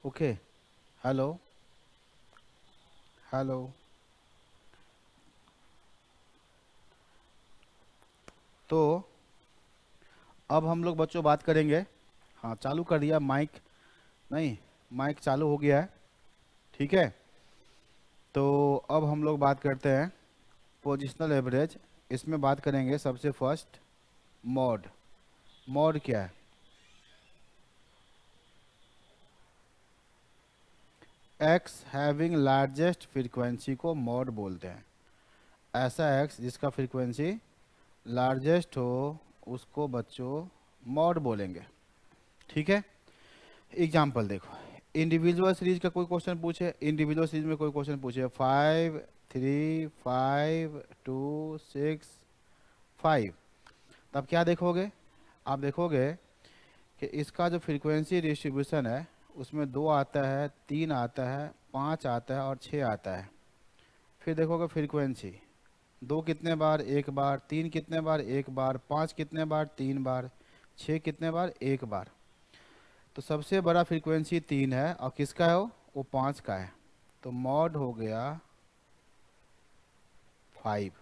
Okay. Hello. Hello. तो अब हम लोग बच्चों बात करेंगे। हाँ, चालू कर दिया माइक। नहीं, माइक चालू हो गया है। ठीक है। तो अब हम लोग बात करते हैं पोजिशनल एवरेज। इसमें बात करेंगे सबसे फर्स्ट मॉड। मॉड क्या है? एक्स हैविंग लार्जेस्ट फ्रीक्वेंसी को मॉड बोलते हैं। ऐसा एक्स जिसका फ्रीक्वेंसी लार्जेस्ट हो उसको बच्चों मॉड बोलेंगे। ठीक है। एग्जाम्पल देखो, इंडिविजुअल सीरीज का कोई क्वेश्चन पूछे, इंडिविजुअल सीरीज में कोई क्वेश्चन पूछे 5 3 5 2 6 5, तब क्या देखोगे? आप देखोगे कि इसका जो फ्रीक्वेंसी डिस्ट्रीब्यूशन है उसमें 2 आता है, 3 आता है, 5 आता है और 6 आता है। फिर देखोगे फ्रीक्वेंसी 2 कितने बार, एक बार, 3 कितने बार, एक बार, 5 कितने बार, 3 बार, 6 कितने बार, एक बार। तो सबसे बड़ा फ्रीक्वेंसी 3 है और किसका है वो 5 का है। तो मॉड हो गया 5।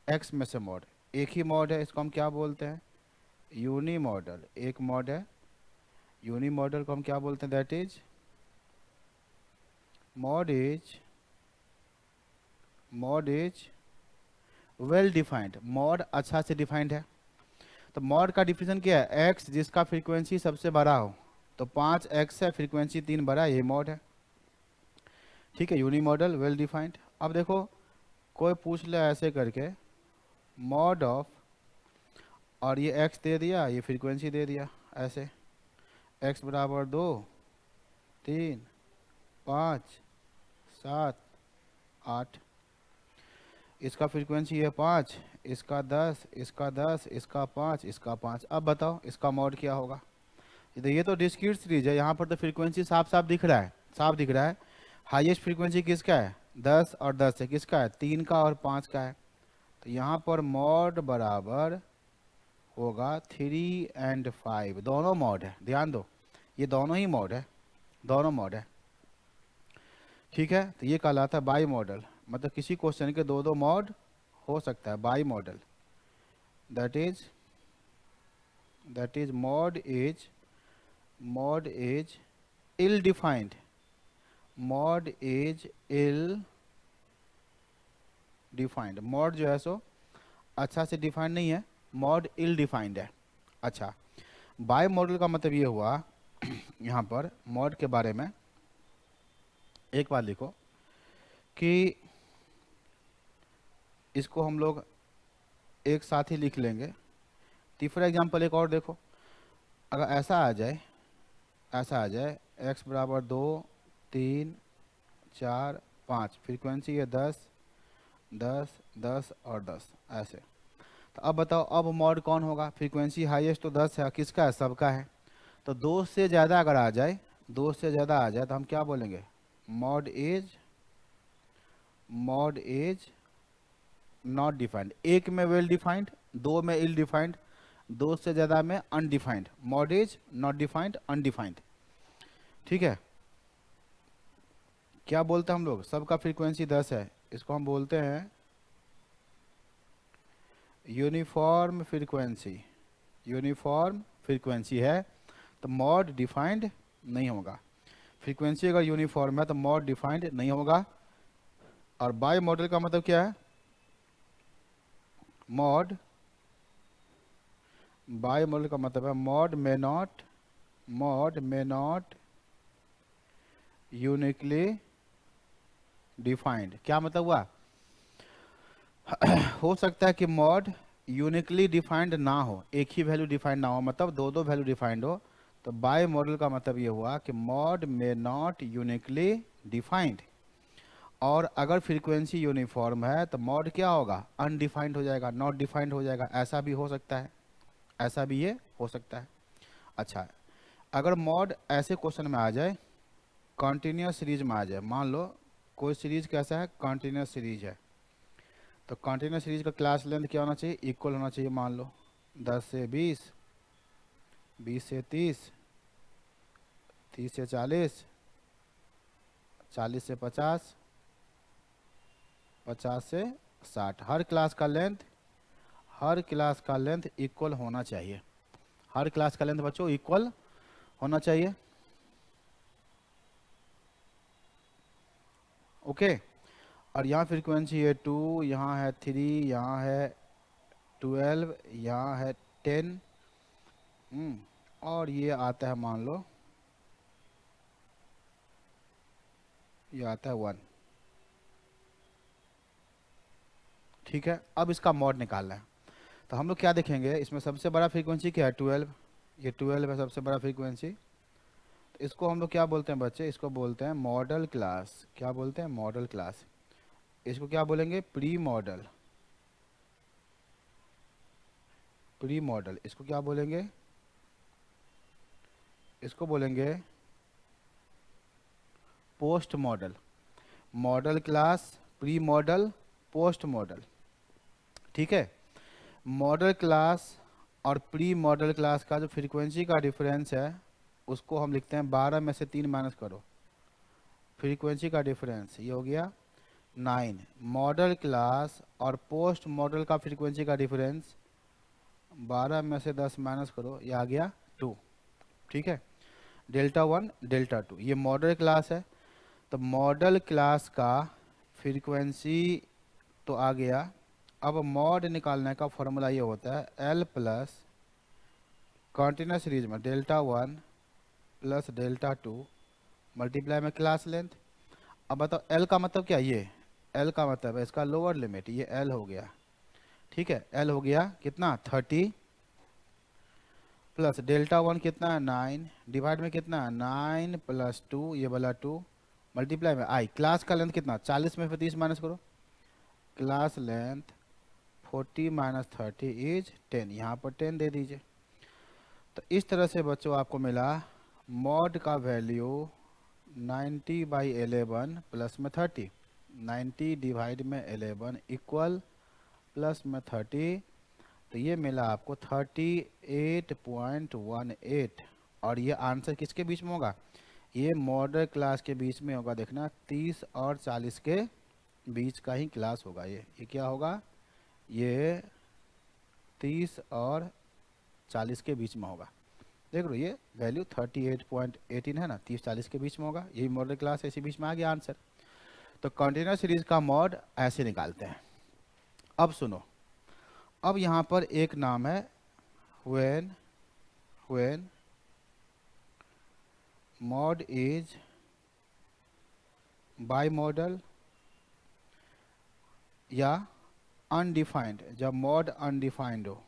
एक्स में से मॉड, एक ही मॉड है, इसको हम क्या बोलते हैं? Uni model. एक मॉड है, यूनी मॉडल को हम क्या बोलते हैं? That is mode is well defined. Mode अच्छा से डिफाइंड है। तो मॉड का डिफिनेशन क्या है? एक्स जिसका फ्रीक्वेंसी सबसे बड़ा हो। तो 5 एक्स है, फ्रीक्वेंसी 3 बड़ा है, ये मॉड है। ठीक है, यूनी मॉडल वेल डिफाइंड। अब देखो, कोई पूछ ले ऐसे करके मॉड ऑफ, और ये एक्स दे दिया, ये फ्रीक्वेंसी दे दिया ऐसे, एक्स बराबर 2 3 5 7 8। इसका फ्रीक्वेंसी है 5, इसका 10, इसका 10, इसका 5, इसका 5। अब बताओ इसका मॉड क्या होगा? ये तो डिस्क्रीट सीरीज है, यहाँ पर तो फ्रीक्वेंसी साफ साफ दिख रहा है, साफ दिख रहा है। हाईएस्ट फ्रीक्वेंसी किसका है? 10 और 10 है, किसका है? 3 का और 5 का है। तो यहाँ पर मॉड बराबर होगा 3 और 5, दोनों मॉड है। ध्यान दो, ये दोनों ही मॉड है, दोनों मॉड है। ठीक है। तो ये कहलाता है बाई मॉडल, मतलब किसी क्वेश्चन के दो दो मॉड हो सकता है, bi model. That is mode is ill defined. Mode is ill defined. Mode जो है सो अच्छा से डिफाइंड नहीं है, मॉड इल डिफाइंड है। अच्छा, बाई मॉडल का मतलब ये हुआ यहाँ पर मॉड के बारे में एक बात लिखो कि इसको हम लोग एक साथ ही लिख लेंगे। तीसरा एग्जाम्पल एक और देखो, अगर ऐसा आ जाए एक्स बराबर 2 3 4 5, फ्रीक्वेंसी है 10 10 10 और 10 ऐसे। तो अब बताओ, अब मॉड कौन होगा? फ्रीक्वेंसी हाईएस्ट तो 10 है, किसका है? सबका है। तो 2 से ज़्यादा अगर आ जाए, 2 से ज़्यादा आ जाए तो हम क्या बोलेंगे? Mod is not defined. एक में वेल डिफाइंड, 2 में इल डिफाइंड, 2 से ज़्यादा में undefined. Mod is not defined, undefined. ठीक है। क्या बोलते हैं हम लोग? सबका फ्रीक्वेंसी 10 है, इसको हम बोलते हैं यूनिफॉर्म फ्रीक्वेंसी। यूनिफॉर्म फ्रीक्वेंसी है तो मॉड डिफाइंड नहीं होगा। फ्रीक्वेंसी अगर यूनिफॉर्म है तो मॉड डिफाइंड नहीं होगा। और बाई मॉडल का मतलब क्या है? मॉड बाई मॉडल का मतलब है मॉड में नॉट यूनिकली डिफाइंड। क्या मतलब हुआ? हो सकता है कि मॉड यूनिकली डिफाइंड ना हो, एक ही वैल्यू डिफाइंड ना हो, मतलब दो दो वैल्यू डिफाइंड हो। तो बाय मॉडल का मतलब ये हुआ कि मॉड में नॉट यूनिकली डिफाइंड। और अगर फ्रीक्वेंसी यूनिफॉर्म है तो मॉड क्या होगा? अनडिफाइंड हो जाएगा, नॉट डिफाइंड हो जाएगा। ऐसा भी हो सकता है, ऐसा भी ये हो सकता है। अच्छा, अगर मॉड ऐसे क्वेश्चन में आ जाए, कॉन्टिन्यूस सीरीज में आ जाए, मान लो कोई सीरीज कैसा है? कॉन्टिन्यूस सीरीज है। तो कॉन्टिन्यूस सीरीज का क्लास लेंथ क्या होना चाहिए? इक्वल होना चाहिए। मान लो 10 से 20, 20 से 30, 30 से 40, 40 से 50, 50 से 60। हर क्लास का लेंथ इक्वल होना चाहिए। हर क्लास का लेंथ बच्चों इक्वल होना चाहिए। ओके। और यहाँ फ्रीक्वेंसी है 2, यहाँ है 3, यहाँ है 12, यहाँ है 10। और ये आता है, मान लो ये आता है 1। ठीक है, अब इसका मॉड निकालना है। तो हम लोग क्या देखेंगे, इसमें सबसे बड़ा फ्रीक्वेंसी क्या है 12। ये 12 है सबसे बड़ा फ्रीक्वेंसी। तो इसको हम लोग क्या बोलते हैं बच्चे, इसको बोलते हैं मॉडल क्लास। क्या बोलते हैं, मॉडल क्लास। इसको क्या बोलेंगे, प्री मॉडल। प्री मॉडल इसको क्या बोलेंगे, इसको बोलेंगे post model. Model class, pre model, post model. ठीक है। मॉडल क्लास और प्री मॉडल क्लास का जो फ्रीक्वेंसी का डिफरेंस है उसको हम लिखते हैं 12 में से 3 माइनस करो। फ्रीक्वेंसी का डिफरेंस ये हो गया 9। मॉडल क्लास और पोस्ट मॉडल का फ्रीक्वेंसी का डिफरेंस 12 में से 10 माइनस करो, ये आ गया 2। ठीक है। डेल्टा 1 डेल्टा 2 ये मॉडल क्लास है। तो मॉडल क्लास का फ्रीक्वेंसी तो आ गया। अब मॉड निकालने का फॉर्मूला ये होता है L प्लस कॉन्टिन्यूस सीरीज में डेल्टा 1 प्लस डेल्टा 2 मल्टीप्लाई में क्लास लेंथ। अब बताओ L का मतलब क्या, ये L का मतलब है इसका लोअर लिमिट, ये L हो गया। ठीक है, L हो गया कितना 30 प्लस डेल्टा 1 कितना है 9 डिवाइड में कितना 9 प्लस 2 ये वाला 2 मल्टीप्लाई में I। क्लास का लेंथ कितना 40 में से 30 माइनस करो। क्लास लेंथ 40 माइनस 30 इज 10, यहाँ पर 10 दे दीजिए। तो इस तरह से बच्चों आपको मिला मॉड का वैल्यू 90/11 प्लस में 30। 90 डिवाइड में 11 इक्वल प्लस में 30, तो ये मिला आपको 38.18। और ये आंसर किसके बीच में होगा, ये मॉडल क्लास के बीच में होगा। देखना 30 और 40 के बीच का ही क्लास होगा। ये क्या होगा, ये 30 और 40 के बीच में होगा। देख लो ये वैल्यू 38.18 है ना, 30-40 के बीच में होगा। यही मॉडल क्लास है, इसी बीच में आ गया आंसर। तो कंटिन्यूस सीरीज का मॉड ऐसे निकालते हैं। अब सुनो, अब यहाँ पर एक नाम है when mode is bi model या अनडिफाइंड, जब मॉड अनडिफाइंड हो।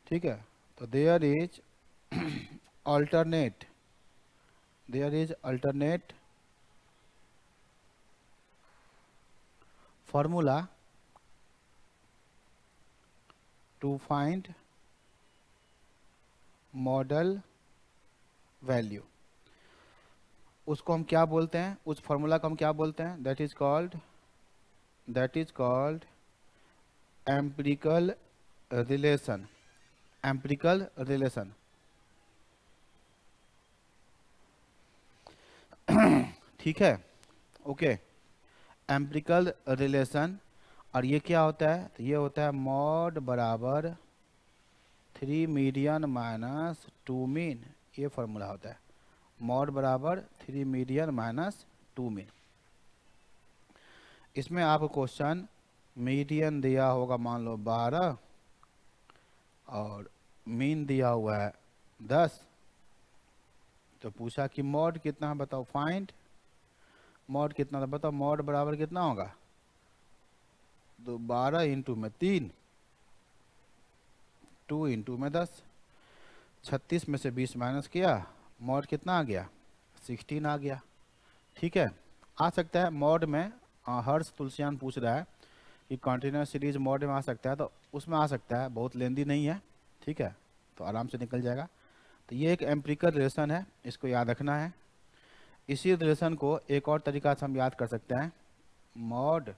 ठीक है, तो there is alternate formula to find model value। उसको हम क्या बोलते हैं, उस फॉर्मूला को हम क्या बोलते हैं, that is called empirical relation. ठीक है, ओके। Empirical relation. और ये क्या होता है, तो ये होता है मॉड बराबर 3 मीडियन माइनस 2 मीन। ये फॉर्मूला होता है मॉड बराबर 3 मीडियन माइनस 2 मीन। इसमें आपको क्वेश्चन मीडियन दिया होगा मान लो 12 और मीन दिया हुआ है 10। तो पूछा कि मॉड कितना है बताओ, फाइंड मॉड कितना था बताओ। मॉड बराबर कितना होगा, तो 12 इंटू में 3, 2 इंटू में 10। 36 में से 20 माइनस किया, मॉड कितना आ गया 16 आ गया। ठीक है, आ सकता है मॉड में। हर्ष तुलसियान पूछ रहा है कि कंटिन्यूस सीरीज मॉड में आ सकता है, तो उसमें आ सकता है, बहुत लेंदी नहीं है। ठीक है, तो आराम से निकल जाएगा। तो ये एक एम्पिरिकल रिलेशन है, इसको याद रखना है। इसी रिलेशन को एक और तरीका से हम याद कर सकते हैं। मॉड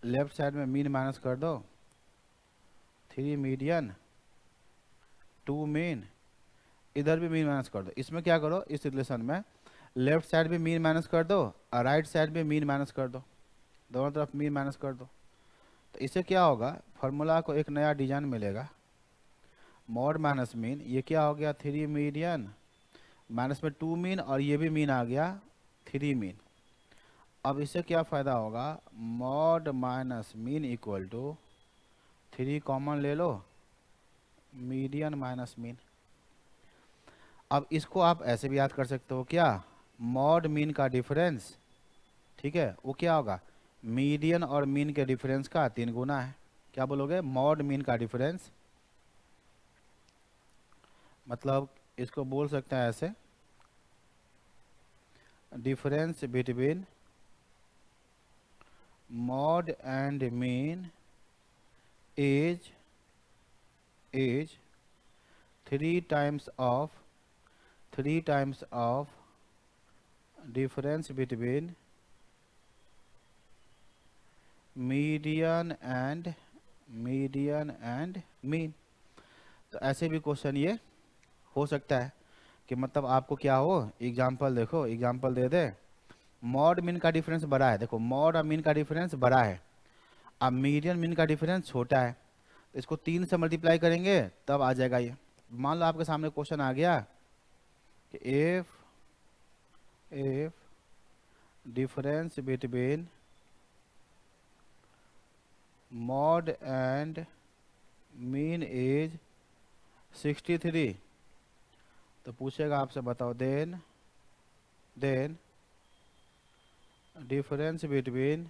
लेफ्ट साइड में मीन माइनस कर दो, 3 मीडियन 2 मीन, इधर भी मीन माइनस कर दो। इसमें क्या करो, इस रिलेशन में लेफ्ट साइड भी मीन माइनस कर दो और राइट साइड भी मीन माइनस कर दो, दोनों तरफ मीन माइनस कर दो। तो इससे क्या होगा, फार्मूला को एक नया डिजाइन मिलेगा, मॉड माइनस मीन, ये क्या हो गया 3 मीडियन माइनस में 2 मीन, और ये भी मीन आ गया 3 मीन। अब इससे क्या फ़ायदा होगा, mode minus mean equal to 3 common ले लो, मीडियन माइनस मीन। अब इसको आप ऐसे भी याद कर सकते हो क्या, मॉड मीन का डिफरेंस, ठीक है, वो क्या होगा, मीडियन और मीन के डिफरेंस का 3 गुना है। क्या बोलोगे, मॉड मीन का डिफरेंस, मतलब इसको बोल सकते हैं ऐसे, difference between mod and mean is 3 times of difference between median and mean. तो ऐसे भी क्वेश्चन ये हो सकता है कि मतलब आपको क्या हो, एग्जाम्पल देखो, एग्जाम्पल दे दे, मॉड मीन का डिफरेंस बड़ा है, देखो मॉड और मीन का डिफरेंस बड़ा है, अब मीडियन मीन का डिफरेंस छोटा है, तो इसको 3 से मल्टीप्लाई करेंगे तब आ जाएगा ये। मान लो आपके सामने क्वेश्चन आ गया कि if difference between mod and mean is 63, तो पूछेगा आपसे, बताओ then difference between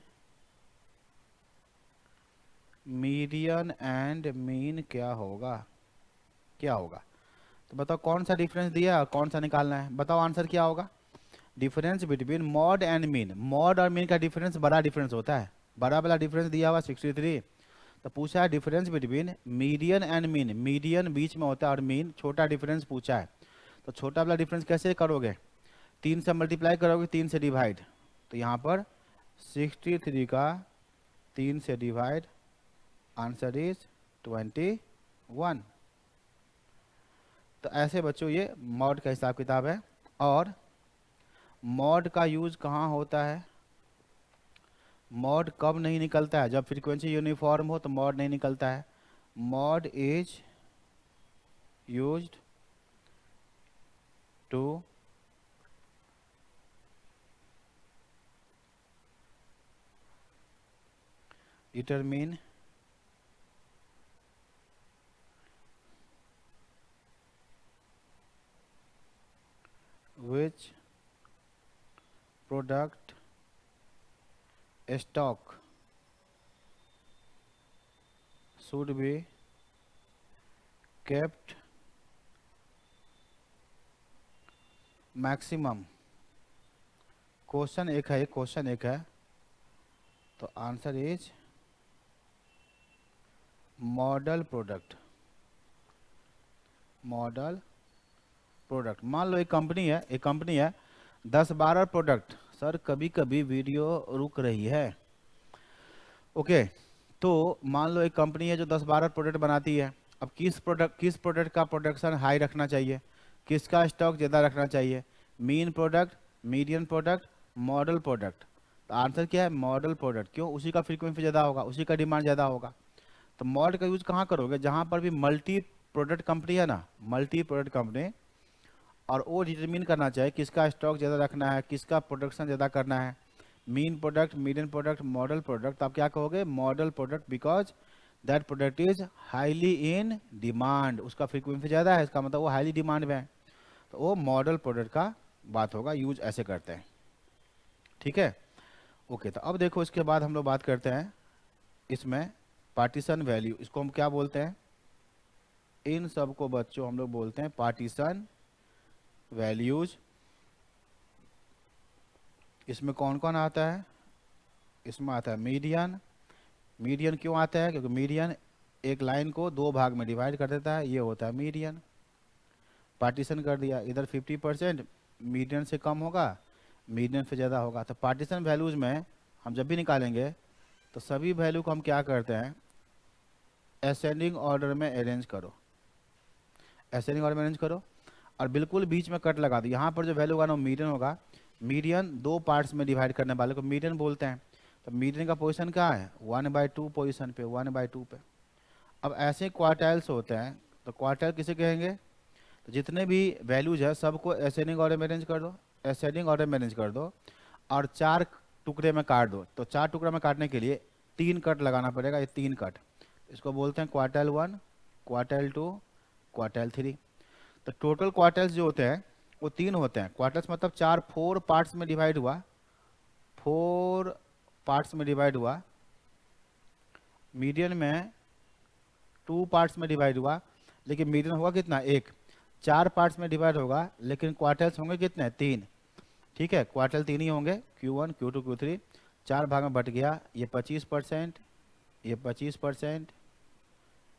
median and mean क्या होगा, तो बताओ कौन सा डिफरेंस दिया और कौन सा निकालना है, बताओ आंसर क्या होगा। Difference between mod and mean, mod और मीन का डिफरेंस बड़ा डिफरेंस होता है, बड़ा वाला डिफरेंस दिया हुआ 63, तो पूछा है difference between median and mean, median बीच में होता है और मीन छोटा डिफरेंस पूछा है, तो छोटा वाला डिफरेंस कैसे करोगे, 3 से मल्टीप्लाई करोगे, 3 से डिवाइड, तो यहाँ पर 63 का 3 से डिवाइड, आंसर इज 21। तो ऐसे बच्चों ये मॉड का हिसाब किताब है। और मॉड का यूज कहाँ होता है, मॉड कब नहीं निकलता है, जब फ्रीक्वेंसी यूनिफॉर्म हो तो मॉड नहीं निकलता है। Mode is used to determine which product stock should be kept maximum. Question एक है, तो आंसर इज मॉडल प्रोडक्ट। मान लो एक कंपनी है 10-12 प्रोडक्ट, सर कभी कभी वीडियो रुक रही है, ओके, तो मान लो एक कंपनी है जो 10-12 प्रोडक्ट बनाती है, अब किस प्रोडक्ट का प्रोडक्शन हाई रखना चाहिए, किसका स्टॉक ज़्यादा रखना चाहिए, mean product, median product, model product. तो आंसर क्या है, मॉडल प्रोडक्ट। क्यों, उसी का फ्रीक्वेंसी ज़्यादा होगा, उसी का डिमांड ज़्यादा होगा। तो मॉड का यूज कहाँ करोगे, जहाँ पर भी मल्टी प्रोडक्ट कंपनी है ना, मल्टी प्रोडक्ट कंपनी, और वो डिटरमिन करना चाहिए किसका स्टॉक ज़्यादा रखना है, किसका प्रोडक्शन ज़्यादा करना है, mean product, median product, model product. तो आप क्या कहोगे, model product, because that product is highly in demand, उसका फ्रीक्वेंसी ज़्यादा है, इसका मतलब वो हाईली डिमांड में है, तो वो मॉडल प्रोडक्ट का बात होगा, यूज ऐसे करते हैं, ठीक है, ओके। तो अब देखो इसके बाद हम लोग बात करते हैं इसमें पार्टीशन वैल्यू, इसको हम क्या बोलते हैं, इन सब को बच्चों हम लोग बोलते हैं पार्टीशन वैल्यूज। इसमें कौन कौन आता है, इसमें आता है मीडियन। मीडियन क्यों आता है, क्योंकि मीडियन एक लाइन को 2 भाग में डिवाइड कर देता है, ये होता है मीडियन। पार्टीशन कर दिया, इधर 50% मीडियन से कम होगा, मीडियन से ज़्यादा होगा। तो पार्टीशन वैल्यूज में हम जब भी निकालेंगे तो सभी वैल्यू को हम क्या करते हैं, असेंडिंग ऑर्डर में अरेंज करो, असेंडिंग ऑर्डर में अरेंज करो, और बिल्कुल बीच में कट लगा दो, यहाँ पर जो वैल्यू होगा ना मीडियन होगा, मीडियन दो पार्ट्स में डिवाइड करने वाले को मीडियन बोलते हैं। तो मीडियन का पोजीशन कहाँ है, 1/2 पोजीशन पे, 1/2 पे। अब ऐसे क्वार्टाइल्स होते हैं, तो क्वार्टाइल किसे कहेंगे, तो जितने भी वैल्यूज है सबको असेंडिंग ऑर्डर में अरेंज कर दो, असेंडिंग ऑर्डर में अरेंज कर दो और 4 टुकड़े में काट दो। तो 4 टुकड़े में काटने के लिए 3 कट लगाना पड़ेगा, ये 3 कट, इसको बोलते हैं क्वार्टाइल 1, क्वार्टाइल 2, क्वार्टाइल 3। तो टोटल क्वार्टाइल्स जो होते हैं वो 3 होते हैं। क्वार्टर्स मतलब 4 पार्ट्स में डिवाइड हुआ, 4 पार्ट्स में डिवाइड हुआ, मीडियन में 2 पार्ट्स में डिवाइड हुआ, लेकिन मीडियन होगा कितना, 1। 4 पार्ट्स में डिवाइड होगा, लेकिन क्वार्टर्स होंगे कितने, 3। ठीक है, क्वार्टर 3 ही होंगे, Q1, Q2, Q3। 4 भाग में बट गया, ये 25%, ये 25%,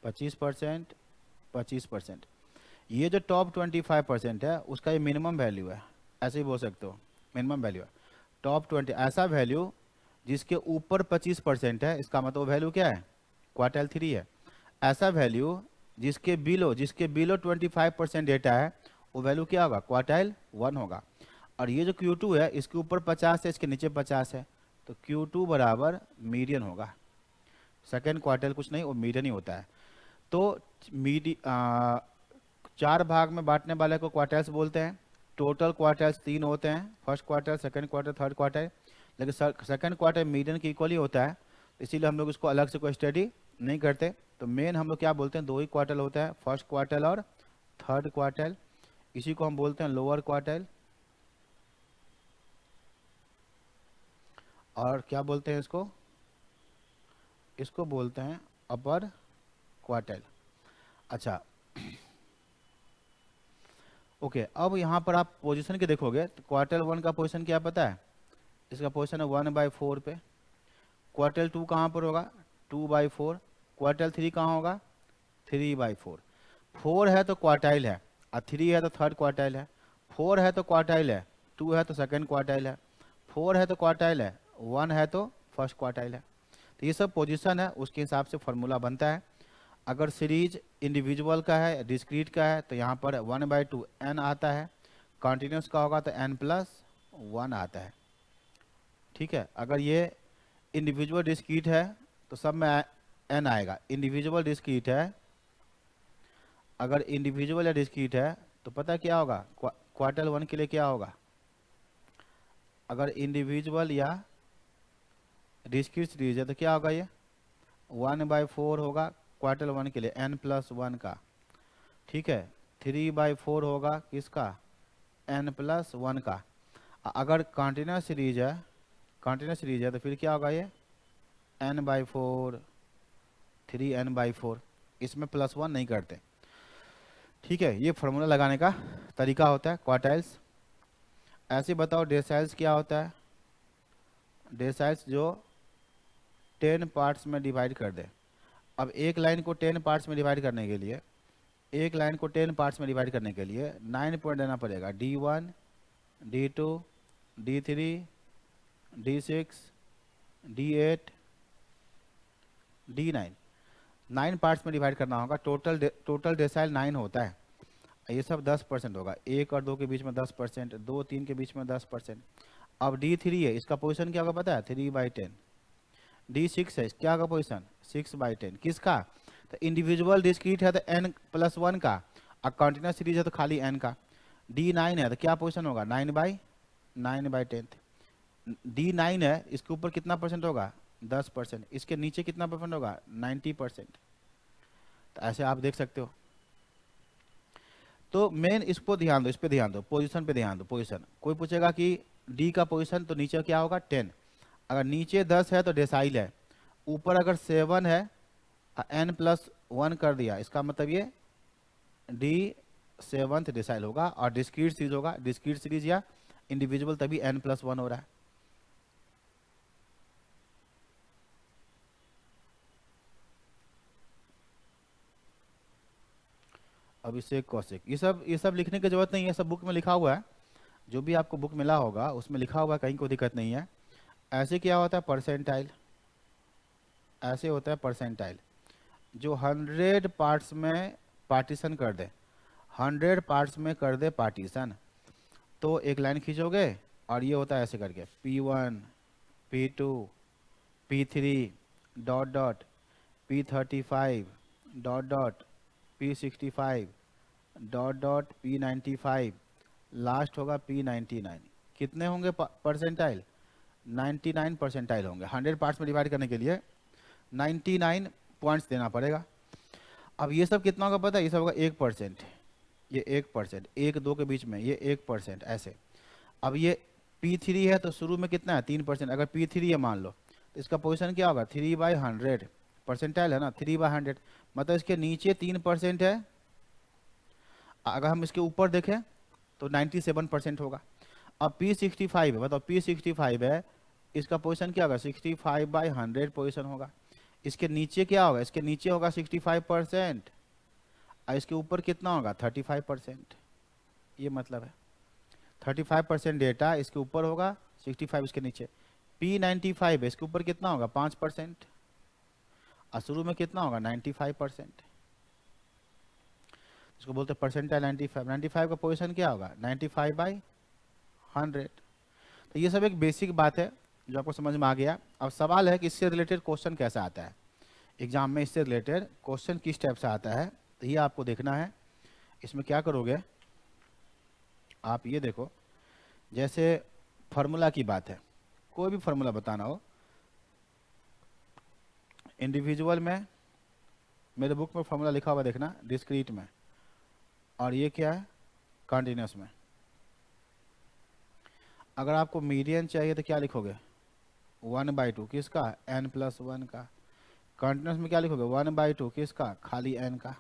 25%, 25%। ये जो टॉप 25% है उसका ये मिनिमम वैल्यू है, ऐसे ही बोल सकते हो, मिनिमम वैल्यू है। टॉप 20 ऐसा वैल्यू जिसके ऊपर 25% है, इसका मतलब वैल्यू क्या है, क्वार्टाइल 3 है। ऐसा वैल्यू जिसके बिलो 25% डेटा है, वो वैल्यू क्या होगा, क्वार्टाइल 1 होगा। और ये जो Q2 है इसके ऊपर 50 है, इसके नीचे 50 है, तो Q2 बराबर मीडियन होगा। सेकेंड क्वार्टाइल कुछ नहीं, वो मीडियन ही होता है। तो 4 भाग में बांटने वाले को क्वार्टाइल्स बोलते हैं। टोटल क्वार्टाइल्स 3 होते हैं, first quarter, second quarter, third quarter. लेकिन सेकंड क्वार्टर मीडियन के इक्वल ही होता है, इसीलिए हम लोग इसको अलग से कोई स्टडी नहीं करते। तो मेन हम लोग क्या बोलते हैं, 2 ही क्वार्टर होता है, फर्स्ट क्वार्टर और थर्ड क्वार्टर। इसी को हम बोलते हैं लोअर क्वार्टर, और क्या बोलते हैं इसको, इसको बोलते हैं अपर क्वार्टर। अच्छा, ओके अब यहाँ पर आप पोजीशन के देखोगे तो क्वार्टर 1 का पोजीशन क्या पता है, इसका पोजीशन है 1/4 पे। क्वार्टर 2 कहाँ पर होगा, 2/4। क्वार्टर 3 कहाँ होगा, 3/4। 4 है तो क्वार्टाइल है, और 3 है तो थर्ड क्वार्टाइल है। 4 है तो क्वार्टाइल है, 2 है तो सेकंड क्वार्टाइल है। 4 है तो क्वार्टाइल है, 1 है तो फर्स्ट क्वार्टाइल है। तो ये सब पोजीशन है, उसके हिसाब से फॉर्मूला बनता है। अगर सीरीज इंडिविजुअल का है, डिस्क्रीट का है, तो यहाँ पर 1/2 n आता है। कॉन्टिन्यूस का होगा तो n+1 आता है। ठीक है, अगर ये इंडिविजुअल डिस्क्रीट है तो सब में n आएगा। इंडिविजुअल डिस्क्रीट है, अगर इंडिविजुअल या डिस्क्रीट है तो पता क्या होगा, क्वार्टर 1 के लिए क्या होगा, अगर इंडिविजुअल या डिस्क्रीट सीरीज है तो क्या होगा, ये 1/4 होगा क्वार्टर 1 के लिए, n+1 का। ठीक है, 3/4 होगा किसका, n+1 का। अगर कंटिन्यूस सीरीज है, कंटिन्यूस सीरीज है तो फिर क्या होगा, ये n/4, 3n/4। इसमें +1 नहीं करते। ठीक है, ये फार्मूला लगाने का तरीका होता है क्वार्टाइल्स। ऐसे बताओ डेसाइल्स क्या होता है, डेसाइल्स जो 10 पार्ट्स में डिवाइड कर दे। अब एक लाइन को 10 पार्ट्स में डिवाइड करने के लिए, एक लाइन को 10 पार्ट्स में डिवाइड करने के लिए 9 पॉइंट देना पड़ेगा, D1, D2, D3, D6, D8, D9। 9 parts में डिवाइड करना होगा। टोटल डेसाइल 9 होता है। ये सब 10% होगा, 1 और 2 के बीच में 10%, 2, 3 के बीच में 10%। अब D3 है, इसका पोजीशन क्या होगा पता है, 3/10। D6 है, क्या होगा पोजीशन, 6/10। किसका, तो इंडिविजुअल डिस्क्रीट है तो n+1 का, और कंटिन्यूस सीरीज है तो खाली n का। D9 है तो क्या पोजीशन होगा, 9/10। D9 है, इसके ऊपर कितना परसेंट होगा, 10%। इसके नीचे कितना परसेंट होगा, 90%। तो ऐसे आप देख सकते हो। तो मेन इस पर ध्यान दो, इस पे ध्यान दो, पोजीशन पे ध्यान दो। पोजीशन, कोई पूछेगा कि D का पोजीशन, तो नीचे क्या होगा, 10। अगर नीचे 10 है तो डेसाइल है, ऊपर अगर 7 है, n+1 कर दिया, इसका मतलब ये D7th डेसाइल होगा। और डिस्क्रीट सीरीज होगा, डिस्क्रीट सीरीज या इंडिविजुअल तभी n+1 हो रहा है। अब इसे कौशिक, ये सब लिखने की जरूरत नहीं है, सब बुक में लिखा हुआ है। जो भी आपको बुक मिला होगा उसमें लिखा हुआ है, कहीं कोई दिक्कत नहीं है। ऐसे क्या होता है परसेंटाइल, ऐसे होता है परसेंटाइल, जो 100 पार्ट्स में पार्टीशन कर दे, 100 पार्ट्स में कर दे पार्टीशन। तो एक लाइन खींचोगे, और ये होता है ऐसे करके P1 P2 P3 dot dot P35 dot dot P65 dot dot P95, last होगा P99। कितने होंगे परसेंटाइल? 99 परसेंटाइल होंगे। 100 पार्ट्स में डिवाइड करने के लिए 99 पॉइंट्स देना पड़ेगा। अब ये सब कितना होगा पता है? ये सब होगा 1%, ये 1%, 1-2 के बीच में ये 1% ऐसे। अब ये P3 है तो शुरू में कितना है? 3%। अगर P3 है मान लो तो इसका पोजीशन क्या होगा? 3/100 परसेंटाइल है ना, 3/100 मतलब इसके नीचे 3% है। अगर हम इसके ऊपर देखें तो 97% होगा। अब P65 है, बताओ P65 है, इसका पोजीशन क्या होगा? 65/100 पोजीशन होगा। इसके नीचे क्या होगा? इसके नीचे होगा 65% और इसके ऊपर कितना होगा? 35%। ये मतलब है 35% डेटा इसके ऊपर होगा, 65 इसके नीचे। P95 है, इसके ऊपर कितना होगा? 5% और शुरू में कितना होगा? 95%। इसको बोलते हैं परसेंटाइल 95। 95 का पोजीशन क्या होगा? 95/100। तो ये सब एक बेसिक बात है जो आपको समझ में आ गया। अब सवाल है कि इससे रिलेटेड क्वेश्चन कैसा आता है एग्जाम में, इससे रिलेटेड क्वेश्चन किस टाइप से आता है, तो ये आपको देखना है। इसमें क्या करोगे आप, ये देखो, जैसे फार्मूला की बात है, कोई भी फार्मूला बताना हो, इंडिविजुअल में मेरे बुक में फार्मूला लिखा हुआ देखना, डिस्क्रीट में, और ये क्या है? कंटिन्यूस में। अगर आपको मीडियन चाहिए तो क्या लिखोगे? 1/2 किसका? n+1 का। कंटिन्यूस में क्या लिखोगे? 1/2 किसका? खाली n का।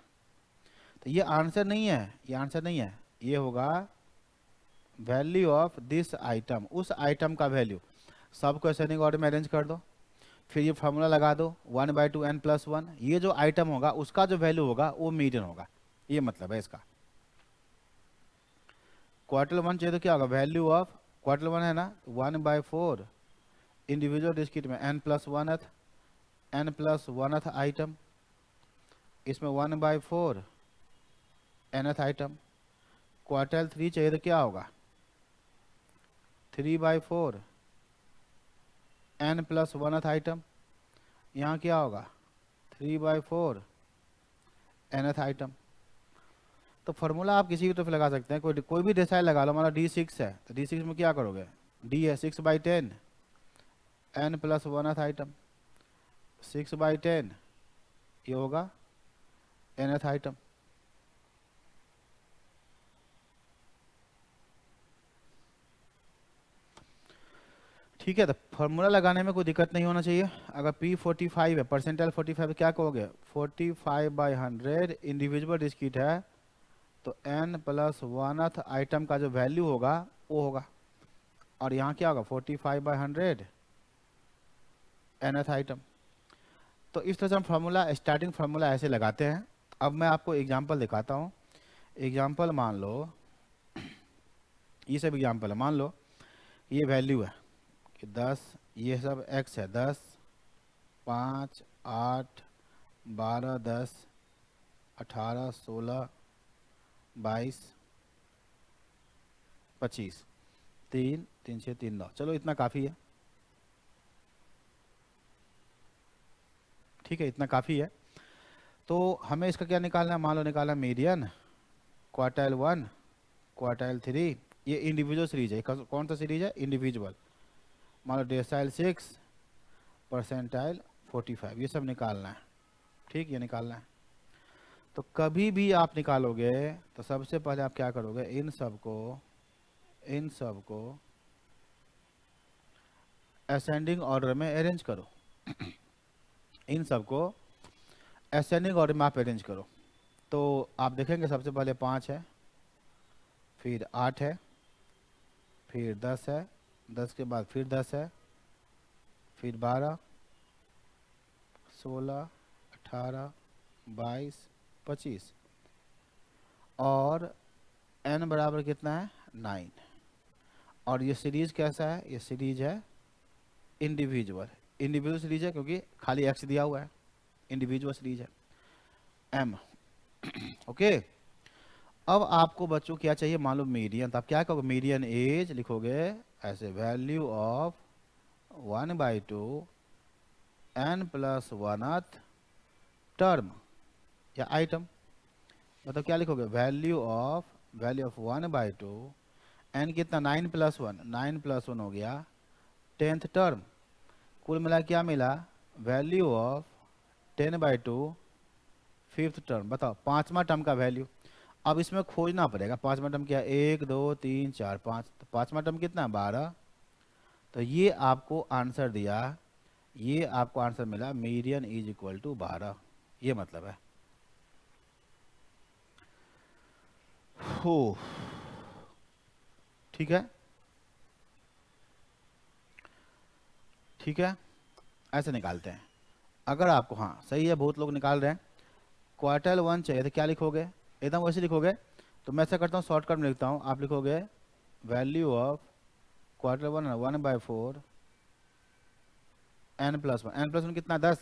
तो ये आंसर नहीं है, ये आंसर नहीं है, ये होगा वैल्यू ऑफ दिस आइटम, उस आइटम का वैल्यू। सबको असेंडिंग ऑर्डर में अरेंज कर दो, फिर ये फार्मूला लगा दो 1/2 n+1, ये जो आइटम होगा उसका जो वैल्यू होगा वो मीडियन होगा। ये मतलब है इसका। क्वार्टर 1 चाहिए तो क्या होगा? वैल्यू ऑफ क्वार्टर 1 है ना, 1/4 इंडिविजुअल डिस्क्रीट में n+1th आइटम, इसमें 1/4 nth आइटम। क्वार्टर 3 चाहिए तो क्या होगा? 3/4 n+1th आइटम। यहाँ क्या होगा? 3/4 nth आइटम। तो फार्मूला आप किसी भी तरफ लगा सकते हैं, कोई भी डेसाइल लगा लो। हमारा D6 है तो D6 में क्या करोगे? D है 6/10 n+1th आइटम, 6/10 ये होगा nth आइटम। ठीक है, तो फार्मूला लगाने में कोई दिक्कत नहीं होना चाहिए। अगर P45 है, परसेंटाइल 45, क्या कहोगे? 45/100 इंडिविजुअल डिस्क्रीट है तो n+1th आइटम का जो वैल्यू होगा वो होगा। और यहाँ क्या होगा? 45/100 nth आइटम। तो इस तरह से हम फार्मूला, स्टार्टिंग फार्मूला ऐसे लगाते हैं। अब मैं आपको एग्जांपल दिखाता हूँ। एग्जांपल मान लो, ये सब एग्जांपल है। मान लो ये वैल्यू है कि 10, ये सब x है, 10, 5, 8, 12, 10, 18, 16, 22, 25, 3, 3, 6, 3, 9। चलो इतना काफ़ी है, ठीक है, इतना काफ़ी है। तो हमें इसका क्या निकालना है? मान लो निकालना मीडियन, क्वार्टाइल 1, क्वार्टाइल 3। ये इंडिविजुअल सीरीज है, कौन सा सीरीज है? इंडिविजुअल। मान लो डेसाइल 6, परसेंटाइल 45, ये सब निकालना है। ठीक, ये निकालना है। तो कभी भी आप निकालोगे तो सबसे पहले आप क्या करोगे? इन सब को असेंडिंग ऑर्डर में अरेंज करो। इन सब को असेंडिंग ऑर्डर में आप अरेंज करो। तो आप देखेंगे सबसे पहले 5 है, फिर 8 है, फिर 10 है, 10 के बाद फिर 10 है, फिर 12, 16, 18, 22, 25, और n बराबर कितना है? 9। और ये सीरीज कैसा है? ये सीरीज है इंडिविजुअल। इंडिविजुअल सीरीज है क्योंकि खाली x दिया हुआ है, इंडिविजुअल सीरीज है m। ओके। अब आपको बच्चों क्या चाहिए, मान लो मीडियन, तो आप क्या कहोगे, मीडियन एज लिखोगे ऐसे, वैल्यू ऑफ 1/2 n+1th टर्म या आइटम, मतलब क्या लिखोगे, वैल्यू ऑफ 1/2 n कितना 9+1, 9+1 हो गया 10th टर्म, कुल मिला क्या मिला, वैल्यू ऑफ 10/2 5th टर्म। बताओ पांचवा टर्म का वैल्यू, अब इसमें खोजना पड़ेगा पांचवा टर्म क्या, 1 2 3 4 5, तो पांचवा टर्म कितना 12, तो ये आपको आंसर दिया, ये आपको आंसर मिला मीडियन इज इक्वल टू 12, ये मतलब है। हो ठीक है, ठीक है, ऐसे निकालते हैं। अगर आपको, हाँ सही है, बहुत लोग निकाल रहे हैं, क्वार्टाइल 1 चाहिए तो क्या लिखोगे, एकदम वैसे लिखोगे, तो मैं ऐसा करता हूँ शॉर्टकट में लिखता हूँ, आप लिखोगे value of quartile 1/4 n+1, n+1 कितना 10,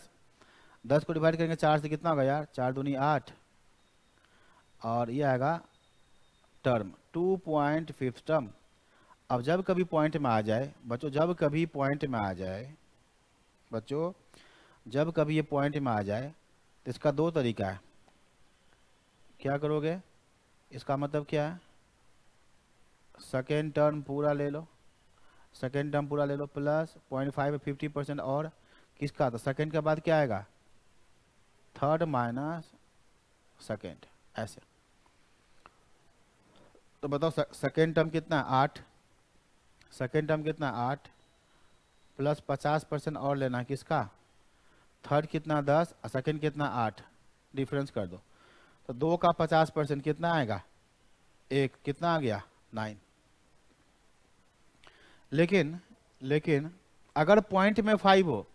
10 को डिवाइड करेंगे 4 से, कितना होगा यार, 4 दूनी 8, और ये आएगा टर्म 2.5 टर्म। अब जब कभी पॉइंट में आ जाए बच्चों, जब कभी पॉइंट में आ जाए बच्चों, जब कभी ये पॉइंट में आ जाए तो इसका दो तरीका है, क्या करोगे, इसका मतलब क्या है, सेकेंड टर्म पूरा ले लो, सेकेंड टर्म पूरा ले लो, प्लस 0.5 50% और किसका, तो सेकेंड के बाद क्या आएगा, थर्ड माइनस सेकेंड, ऐसे। तो बताओ सेकेंड टर्म कितना 8, सेकेंड टर्म कितना 8 प्लस 50% और लेना किसका, थर्ड कितना 10 और सेकेंड कितना 8, डिफरेंस कर दो, तो 2 का 50% कितना आएगा, एक, कितना आ गया 9। लेकिन अगर पॉइंट में 5 हो,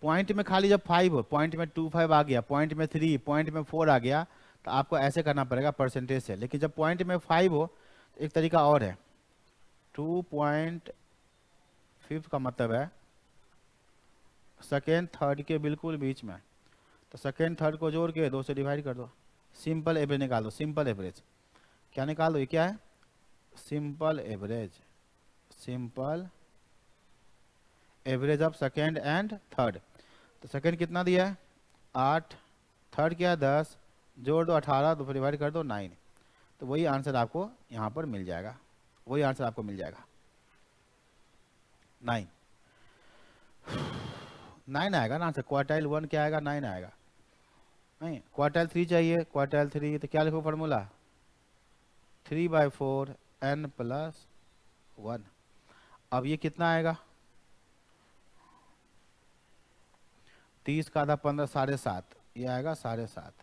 पॉइंट में खाली जब 5 हो, पॉइंट में 25 आ गया, पॉइंट में 3, पॉइंट में 4 आ गया, तो आपको ऐसे करना पड़ेगा परसेंटेज से। लेकिन जब पॉइंट में 5 हो तो एक तरीका और है, 2.5 का मतलब है सेकेंड थर्ड के बिल्कुल बीच में, तो सेकेंड थर्ड को जोड़ के 2 से डिवाइड कर दो, सिंपल एवरेज निकाल दो, सिंपल एवरेज क्या निकाल दो, ये क्या है, simple average, simple average of second and third. तो सेकेंड कितना दिया है 8, थर्ड क्या है 10, जोड़ दो 18, तो फिर डिवाइड कर दो 9, तो वही आंसर आपको यहाँ पर मिल जाएगा, वही आंसर आपको मिल जाएगा 9, 9 आएगा ना आंसर, क्वार्टाइल 1 क्या आएगा 9 आएगा, नहीं क्वार्टाइल 3 चाहिए, क्वार्टाइल 3 तो क्या लिखो फॉर्मूला, 3/4 n+1। अब ये कितना आएगा, 30 का आधा 15, 7.5, ये आएगा 7.5।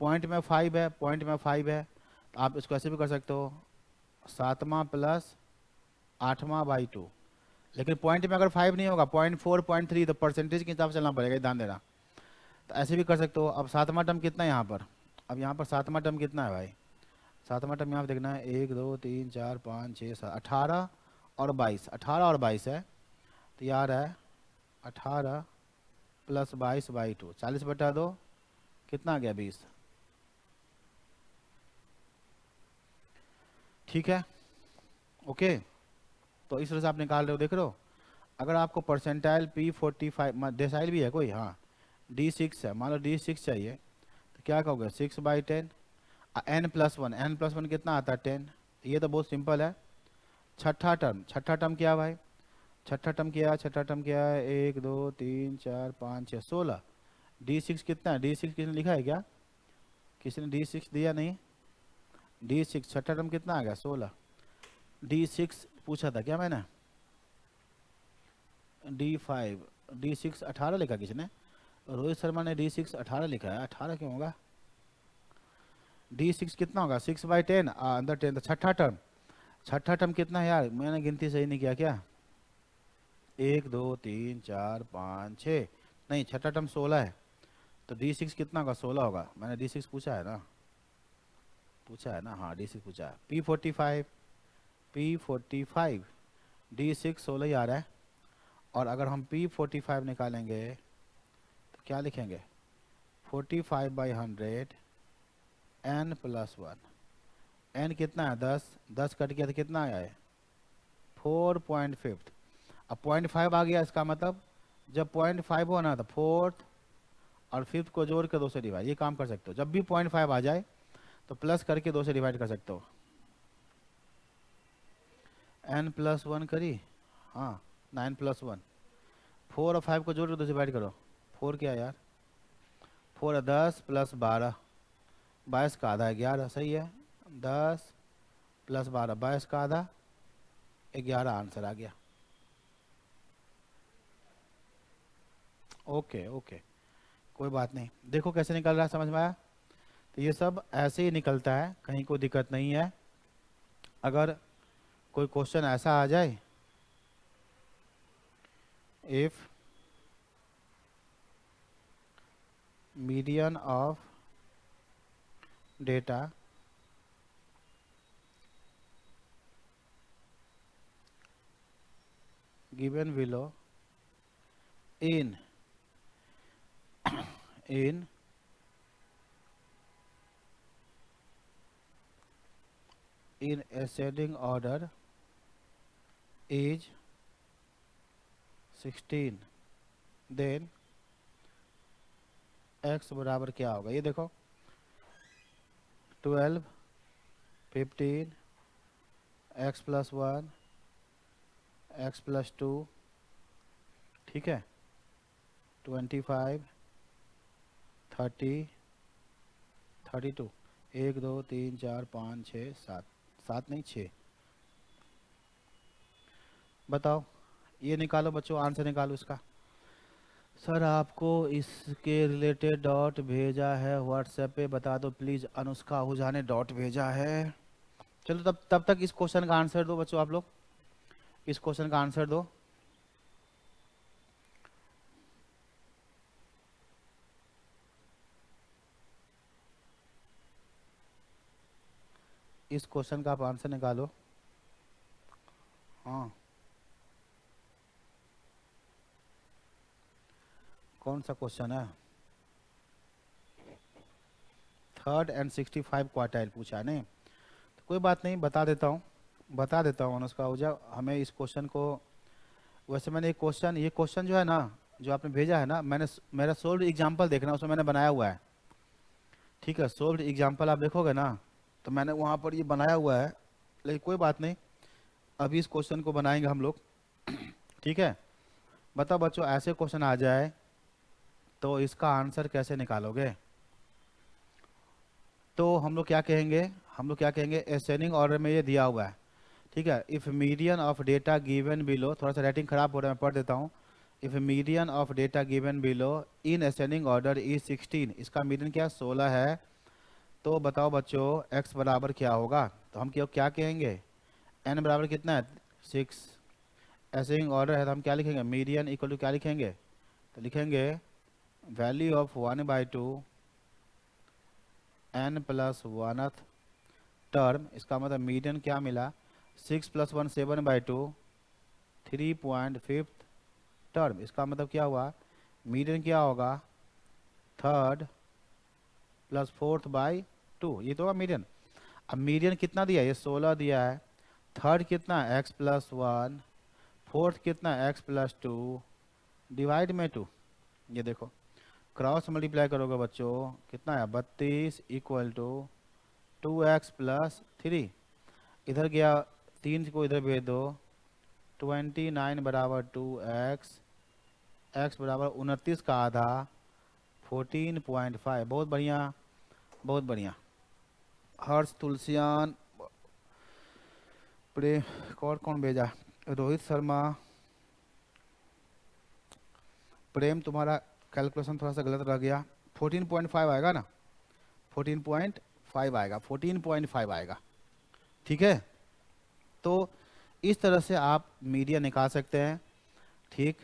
पॉइंट में 5 है, पॉइंट में 5 है, तो आप इसको ऐसे भी कर सकते हो 7वां प्लस 8वां/2, लेकिन पॉइंट में अगर 5 नहीं होगा, 0.4 0.3, तो परसेंटेज के हिसाब से चलना पड़ेगा, ध्यान देना। तो ऐसे भी कर सकते हो। अब सातवां टर्म कितना है यहाँ पर, अब यहाँ पर सातवां टर्म कितना है भाई, सातवां टर्म यहाँ पर देखना है 1 2 3 4 5 6 7, 18 और 22, 18 और 22 है, तो यार है 18 प्लस 22/2, 40/2 कितना आ गया 20, ठीक है, ओके। तो इस तरह से आप निकाल रहे हो, देख रहे हो। अगर आपको परसेंटाइल P45 डेसाइल भी है कोई, हाँ D6 है, मान लो D6 चाहिए, तो क्या कहोगे 6/10, n+1, n+1 कितना आता है 10, ये तो बहुत सिंपल है। छठा टर्म, छठा टर्म क्या है भाई, छठा टर्म क्या है, छठा टर्म क्या है, 1 2 3 4 5 6 16, D6 कितना है, D6 किसने लिखा है क्या, किसी ने D6 दिया नहीं, D6 छठा टर्म कितना आ गया 16, D6 पूछा था क्या मैंने, D5, D6 18 लिखा किसने, रोहित शर्मा ने D6 18 लिखा है, 18 क्यों होगा, D6 कितना होगा 6/10 अंदर 10, तो छठा टर्म, छठा टर्म कितना है यार, मैंने गिनती सही नहीं किया क्या, 1 2 3 4 5 6, नहीं छठा टर्म 16 है, तो D6 कितना होगा 16 होगा, मैंने D6 पूछा है ना, पूछा है ना, हाँ D6 पूछा है। P45 D6 16 ही आ रहा है, और अगर हम P45 निकालेंगे तो क्या लिखेंगे, 45/100 n प्लस वन, n कितना है 10, 10 कट गया तो कितना आया है 4.5। अब 0.5 आ गया, इसका मतलब जब 0.5 होना था फोर्थ और फिफ्थ को जोड़ के 2 से डिवाइड, ये काम कर सकते हो। जब भी 0.5 आ जाए तो प्लस करके 2 से डिवाइड कर सकते हो। n प्लस वन करी, हाँ 9 प्लस वन, 4 और 5 को जोड़ के 2 से डिवाइड करो। 4 क्या यार, 4 है 10 प्लस 12, 22 का आधा 11, सही है। 10 प्लस 12 22 का आधा 11 आंसर आ गया। ओके ओके, कोई बात नहीं। देखो कैसे निकल रहा है, समझ में आया? तो ये सब ऐसे ही निकलता है, कहीं कोई दिक्कत नहीं है। अगर कोई क्वेश्चन ऐसा आ जाए, if median of data given below in in in ascending order is 16, then x बराबर क्या होगा? ये देखो 12, 15, x plus one, x plus two, ठीक है, 25, 30, 32, 1 2 3 4 5 6 7, 7 नहीं 6। बताओ, ये निकालो बच्चों, आंसर निकालो इसका। सर आपको इसके रिलेटेड डॉट भेजा है व्हाट्सएप पे, बता दो प्लीज़। अनुष्का आहूजा ने डॉट भेजा है। चलो तब तक इस क्वेश्चन का आंसर दो बच्चों, आप लोग इस क्वेश्चन का आंसर दो। इस क्वेश्चन का आप आंसर निकालो। हाँ, कौन सा क्वेश्चन है? 3rd and 65 क्वार्टाइल पूछा है नहीं, तो कोई बात नहीं, बता देता हूँ अनुष्का आहूजा। हमें इस क्वेश्चन को, वैसे मैंने ये क्वेश्चन जो है ना, जो आपने भेजा है ना, मेरा सोल्व एग्जाम्पल देखना, उसमें मैंने बनाया हुआ है, ठीक है। सोल्व एग्जाम्पल आप देखोगे ना, तो मैंने वहाँ पर ये बनाया हुआ है, लेकिन कोई बात नहीं, अभी इस क्वेश्चन को बनाएंगे हम लोग, ठीक है। बताओ बच्चों, ऐसे क्वेश्चन आ जाए तो इसका आंसर कैसे निकालोगे? तो हम लोग क्या कहेंगे, असेंडिंग ऑर्डर में ये दिया हुआ है, ठीक है। If median of data given below, थोड़ा सा राइटिंग खराब हो रहा है, मैं पढ़ देता हूँ। If median of data given below in ascending order is 16, इसका मीडियन क्या 16 है, तो बताओ बच्चों x बराबर क्या होगा? तो हम क्या कहेंगे, n बराबर कितना है 6, असेंडिंग ऑर्डर है, तो हम क्या लिखेंगे, मीडियन इक्वल टू क्या लिखेंगे, तो लिखेंगे value of 1/2 n plus 1th term, इसका मतलब मीडियन क्या मिला 6 प्लस 1 7/2, 3.5 टर्म, इसका मतलब क्या हुआ, मीडियन क्या होगा 3rd प्लस 4/2, ये तो होगा मीडियन। अब मीडियन कितना दिया, ये 16 दिया है, थर्ड कितना x प्लस वन, फोर्थ कितना x प्लस टू, डिवाइड में 2, ये देखो क्रॉस मल्टीप्लाई करोगे बच्चों, कितना है 32 इक्वल टू 2x प्लस 3, इधर गया 3 को इधर भेज दो, 29 बराबर 2x, x बराबर 29 का आधा 14.5। बहुत बढ़िया, बहुत बढ़िया। हर्ष, तुलसियान, प्रेम, और कौन भेजा, रोहित शर्मा, प्रेम, तुम्हारा कैलकुलेशन थोड़ा सा गलत रह गया। 14.5 आएगा ना, 14.5 आएगा, 14.5 आएगा, ठीक है। तो इस तरह से आप मीडियन निकाल सकते हैं, ठीक।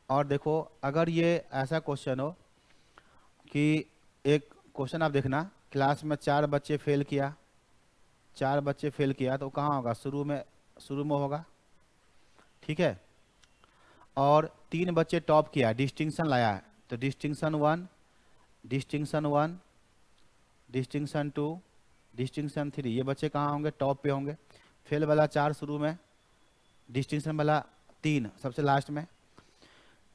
और देखो अगर ये ऐसा क्वेश्चन हो कि एक क्वेश्चन आप देखना, क्लास में 4 बच्चे फेल किया, 4 बच्चे फेल किया, तो कहाँ होगा, शुरू में होगा, ठीक है। और 3 बच्चे टॉप किया, डिस्टिंक्शन लाया है, तो डिस्टिंक्शन 1, डिस्टिंक्शन 1, डिस्टिंक्शन 2, डिस्टिंक्शन 3, ये बच्चे कहाँ होंगे? टॉप पे होंगे। फेल वाला 4 शुरू में, डिस्टिंक्शन वाला 3 सबसे लास्ट में,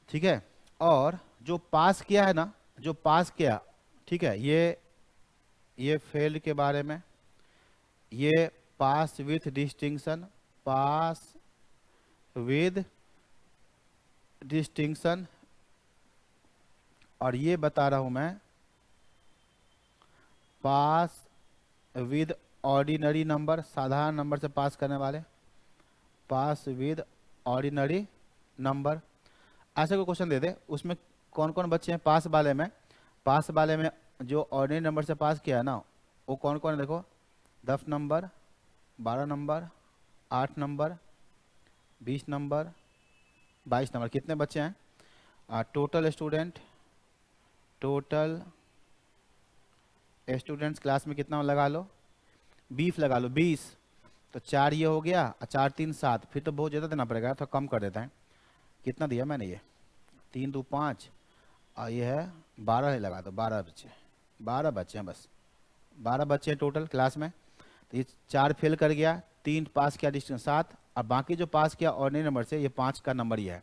ठीक है। और जो पास किया है ना, जो पास किया, ठीक है, ये फेल के बारे में, ये pass with distinction, pass with distinction, और ये बता रहा हूं मैं पास विद ऑर्डिनरी नंबर, साधारण नंबर से पास करने वाले, पास विद ऑर्डिनरी नंबर। ऐसे कोई क्वेश्चन दे दे, उसमें कौन कौन बच्चे हैं पास वाले में? पास वाले में जो ऑर्डिनरी नंबर से पास किया है ना, वो कौन कौन है? देखो, 10 number, 12 number, 8 number, 20 number, 22 number. कितने बच्चे हैं? Total student, total students class में कितना लगा लो? 20 लगा लो, 20। तो 4 ये हो गया, और 4 3 7, फिर तो बहुत ज़्यादा देना पड़ेगा, तो कम कर देता है। कितना दिया मैंने? ये 3 2 5, और ये है 12 ही लगा दो, 12 बच्चे, 12 बच्चे हैं बस, 12 बच्चे हैं टोटल क्लास में। तो ये 4 फेल कर गया, 3 पास किया, डिस्टेंस 7, और बाकी जो पास किया ऑर्डिनरी नंबर से, ये 5 का नंबर ही है।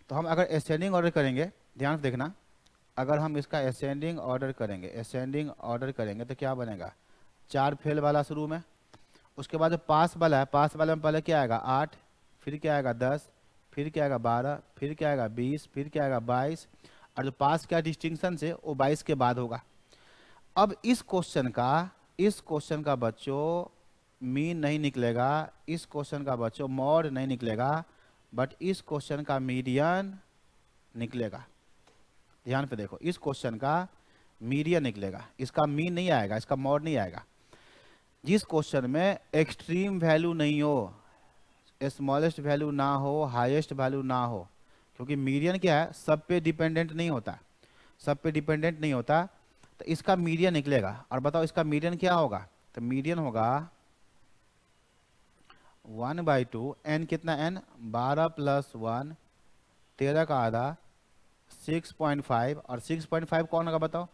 तो हम अगर असेंडिंग ऑर्डर करेंगे, ध्यान से देखना, अगर हम इसका असेंडिंग ऑर्डर करेंगे, असेंडिंग ऑर्डर करेंगे तो क्या बनेगा? 4 फेल वाला शुरू में, उसके बाद जो पास वाला है, पास वाले में पहले क्या आएगा? 8, फिर क्या आएगा? 10, फिर क्या आएगा? 12, फिर क्या आएगा? 20, फिर क्या आएगा? 22, और जो पास किया डिस्टिंक्शन से, वो 22 के बाद होगा। अब इस क्वेश्चन का बच्चों मीन नहीं निकलेगा, इस क्वेश्चन का बच्चों मॉड नहीं निकलेगा, बट इस क्वेश्चन का मीडियन निकलेगा। ध्यान पे देखो, इस क्वेश्चन का मीडियन निकलेगा, इसका मीन नहीं आएगा, इसका मॉड नहीं आएगा। जिस क्वेश्चन में एक्सट्रीम वैल्यू नहीं हो, स्मॉलेस्ट वैल्यू ना हो, हाईएस्ट वैल्यू ना हो, क्योंकि मीडियन क्या है? सब पे डिपेंडेंट नहीं होता, सब पे डिपेंडेंट नहीं होता, तो इसका मीडियन निकलेगा। और बताओ इसका मीडियन क्या होगा? तो मीडियन होगा 1/2, एन कितना? एन 12 + 1, 13 का आधा, 6.5, और 6.5 कौन होगा बताओ?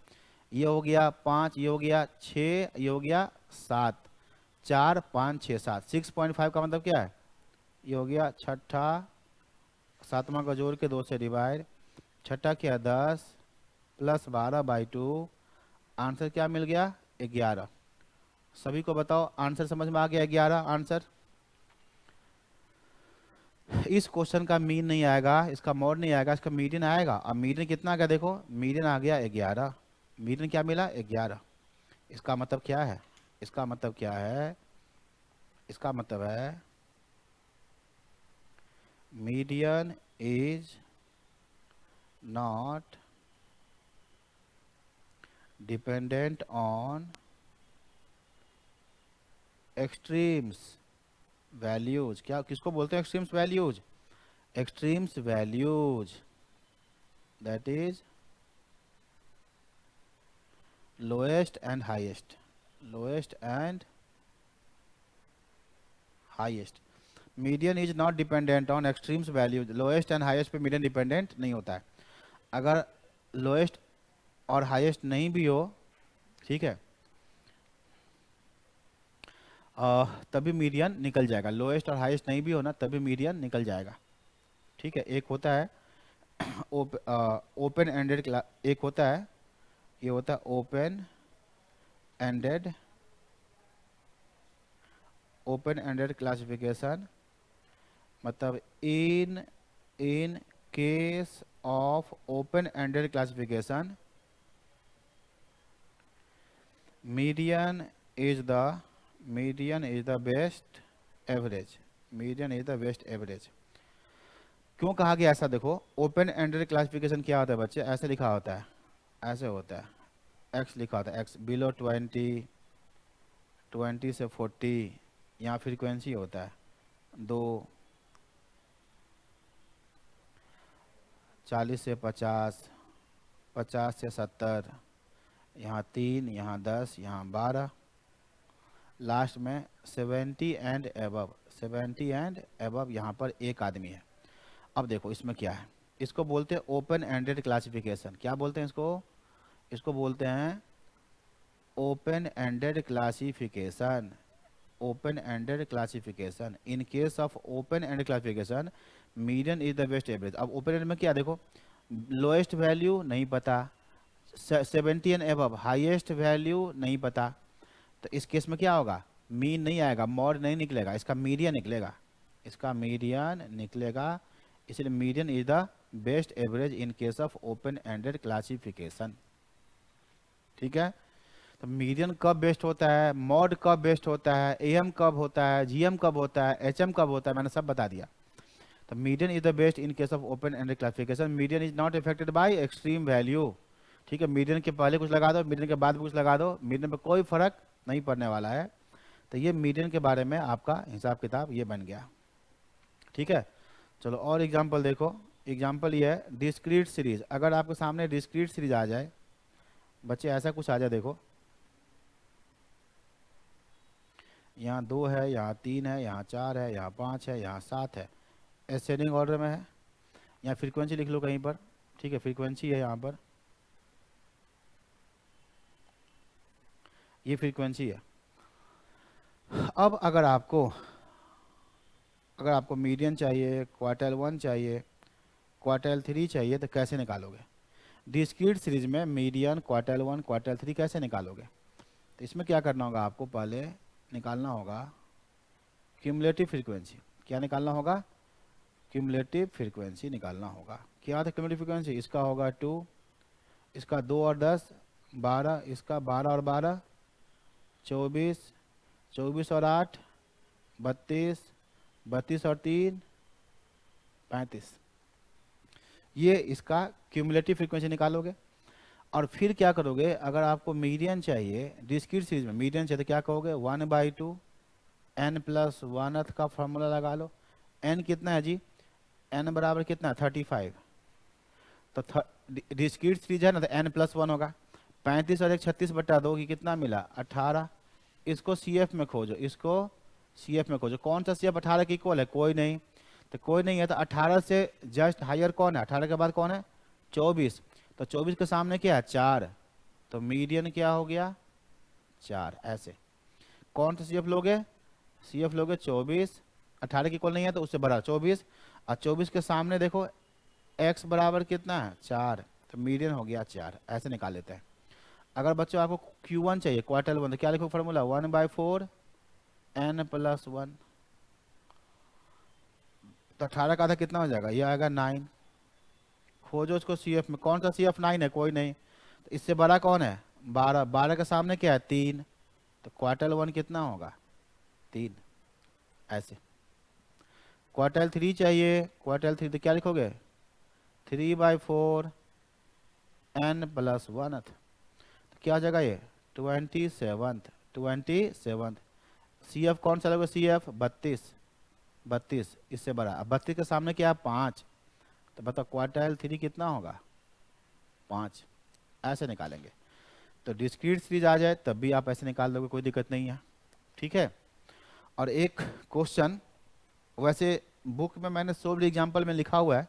ये हो गया 5, ये हो गया 6, ये हो गया 7, 4 5 6 7, 6.5 का मतलब क्या है? ये हो गया छठा, सातवां का जोड़ के 2 से डिवाइड, छठा क्या? 10 + 12/2, आंसर क्या मिल गया? 11। सभी को बताओ आंसर समझ में आ गया? 11 आंसर। इस क्वेश्चन का मीन नहीं आएगा, इसका मॉड नहीं आएगा, इसका मीडियन आएगा। अब मीडियन कितना आ गया? देखो, मीडियन आ गया 11। मीडियन क्या मिला? 11। इसका मतलब क्या है? इसका मतलब क्या है? इसका मतलब है median is not dependent on extremes values. क्या, किसको बोलते हैं extremes values? Extremes values, that is lowest and highest, lowest and highest. Median is not dependent on extremes values, lowest and highest पे मीडियन डिपेंडेंट नहीं होता है। अगर lowest और हाईएस्ट नहीं भी हो, ठीक है, तभी मीडियन निकल जाएगा। लोएस्ट और हाईएस्ट नहीं भी हो ना, तभी मीडियन निकल जाएगा, ठीक है। एक होता है ओपन एंडेड, एक होता है, ये होता है open ended, open ended classification, मतलब in case of open ended classification, median is the best average, median is the best average. क्यों कहा गया ऐसा? देखो, ओपन एंडेड क्लासिफिकेशन क्या होता है बच्चे? ऐसे लिखा होता है, ऐसे होता है, एक्स लिखा होता है, एक्स बिलो 20, 20 से 40, यहाँ फ्रीक्वेंसी होता है 2, 40 से 50, 50 से 70, यहाँ 3, यहाँ 10, यहाँ 12, लास्ट में 70 एंड एबव, 70 एंड एबव, यहाँ पर एक आदमी है। अब देखो इसमें क्या है, इसको बोलते हैं ओपन एंडेड क्लासिफिकेशन। क्या बोलते हैं इसको? इसको बोलते हैं open ended classification, open ended classification, in case of open ended classification median is the best average. अब open ended में क्या देखो, लोएस्ट वैल्यू नहीं पता, 70 एंड एबव हाईएस्ट वैल्यू नहीं पता, तो इस केस में क्या होगा, मीन नहीं आएगा, मॉड नहीं निकलेगा, इसका मीडियन निकलेगा, इसका मीडियन निकलेगा, इसलिए median is the best average in case of open ended classification. ठीक है, तो मीडियन कब बेस्ट होता है, मॉड कब बेस्ट होता है, एएम कब होता है, जीएम कब होता है, एचएम कब होता है, मैंने सब बता दिया। तो median is the best in case of open ended classification, median is not affected by extreme value. ठीक है, मीडियन के पहले कुछ लगा दो, मीडियन के बाद कुछ लगा दो, मीडियन पे कोई फर्क नहीं पड़ने वाला है। तो ये मीडियन के बारे में आपका हिसाब किताब ये बन गया। ठीक है, चलो और एग्जांपल देखो। एग्जांपल ये है डिस्क्रीट सीरीज। अगर आपके सामने डिस्क्रीट सीरीज आ जाए, बच्चे ऐसा कुछ आ जाए, देखो यहाँ 2 है, यहाँ 3 है, यहाँ 4 है, यहाँ 5 है, यहाँ 7 है, एसेंडिंग ऑर्डर में है। यहाँ फ्रीक्वेंसी लिख लो कहीं पर, ठीक है, फ्रीक्वेंसी है यहाँ पर, ये फ्रीक्वेंसी है। अब अगर आपको मीडियन चाहिए, क्वार्टाइल 1 चाहिए, क्वार्टाइल 3 चाहिए, तो कैसे निकालोगे? डिस्क्रीट सीरीज में मीडियन, क्वार्टाइल 1, क्वार्टाइल 3 कैसे निकालोगे? तो इसमें क्या करना होगा, आपको पहले निकालना होगा क्यूमुलेटिव फ्रीक्वेंसी। क्या निकालना होगा? क्यूमुलेटिव फ्रीक्वेंसी निकालना होगा। क्या था क्यूमुलेटिव फ्रीक्वेंसी? इसका होगा 2, इसका 2 और 10 12, इसका 12 और 12 24, 24 और 8 32, 32 और 3 35। ये इसका क्यूमुलेटिव फ्रीक्वेंसी निकालोगे। और फिर क्या करोगे, अगर आपको मीडियन चाहिए, डिस्क्रीट सीरीज में मीडियन चाहिए, तो क्या कहोगे, 1/2 n+1th का फॉर्मूला लगा लो। n कितना है जी? n बराबर कितना है? 35। तो डिस्क्रीट सीरीज है ना, तो n+1 होगा। 35 और 1 36/2 की कितना मिला? 18। इसको CF में खोजो, इसको CF में खोजो। कौन सा CF 18 के इक्वल है? कोई नहीं, तो कोई नहीं है, तो 18 से जस्ट हायर कौन है? 18 के बाद कौन है? 24। तो 24 के सामने क्या है? 4। तो मीडियन क्या हो गया? 4। ऐसे कौन सा CF लोगे? CF लोगे 24, 18 के इक्वल नहीं है तो उससे बड़ा 24, और 24 के सामने देखो x बराबर कितना है? 4। तो मीडियन हो गया 4। ऐसे निकाल लेते हैं। अगर बच्चों आपको Q1 चाहिए, क्वार्टाइल 1, तो क्या लिखो फॉर्मूला? 1/4 n+1। तो 18 का आधा कितना हो जाएगा? ये आएगा 9। खोजो उसको CF में। कौन सा CF 9 है? कोई नहीं। तो इससे बड़ा कौन है? 12। 12 के सामने क्या है? 3। तो क्वार्टाइल 1 कितना होगा? 3। ऐसे क्वार्टाइल 3 चाहिए, क्वार्टाइल 3 तो क्या लिखोगे? 3/4 n+1। तो क्या हो जाएगा ये? 27। CF कौन सा लोगे? CF 32। इससे बड़ा। अब 32 के सामने क्या है? 5। तो बताओ क्वार्टाइल 3 कितना होगा? 5। ऐसे निकालेंगे। तो डिस्क्रीट सीरीज आ जाए तब भी आप ऐसे निकाल दोगे, कोई दिक्कत नहीं है। ठीक है, और एक क्वेश्चन, वैसे बुक में मैंने सोल्व एग्जाम्पल में लिखा हुआ है,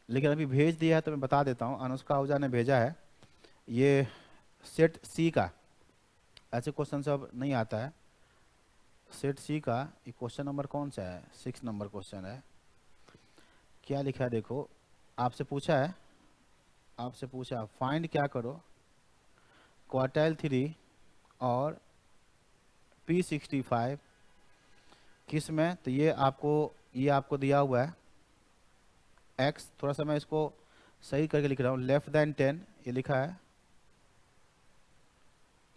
लेकिन अभी भेज दिया है तो मैं बता देता हूँ। अनुष्का आहूजा ने भेजा है, ये सेट सी का, ऐसे क्वेश्चन सब नहीं आता है। सेट सी का ये क्वेश्चन नंबर कौन सा है? 6 नंबर क्वेश्चन है। क्या लिखा है देखो, आपसे पूछा, फाइंड क्या करो क्वार्टाइल 3 और P65 किस में? तो ये आपको दिया हुआ है x। थोड़ा सा मैं इसको सही करके लिख रहा हूँ। लेफ्ट देन 10 ये लिखा है,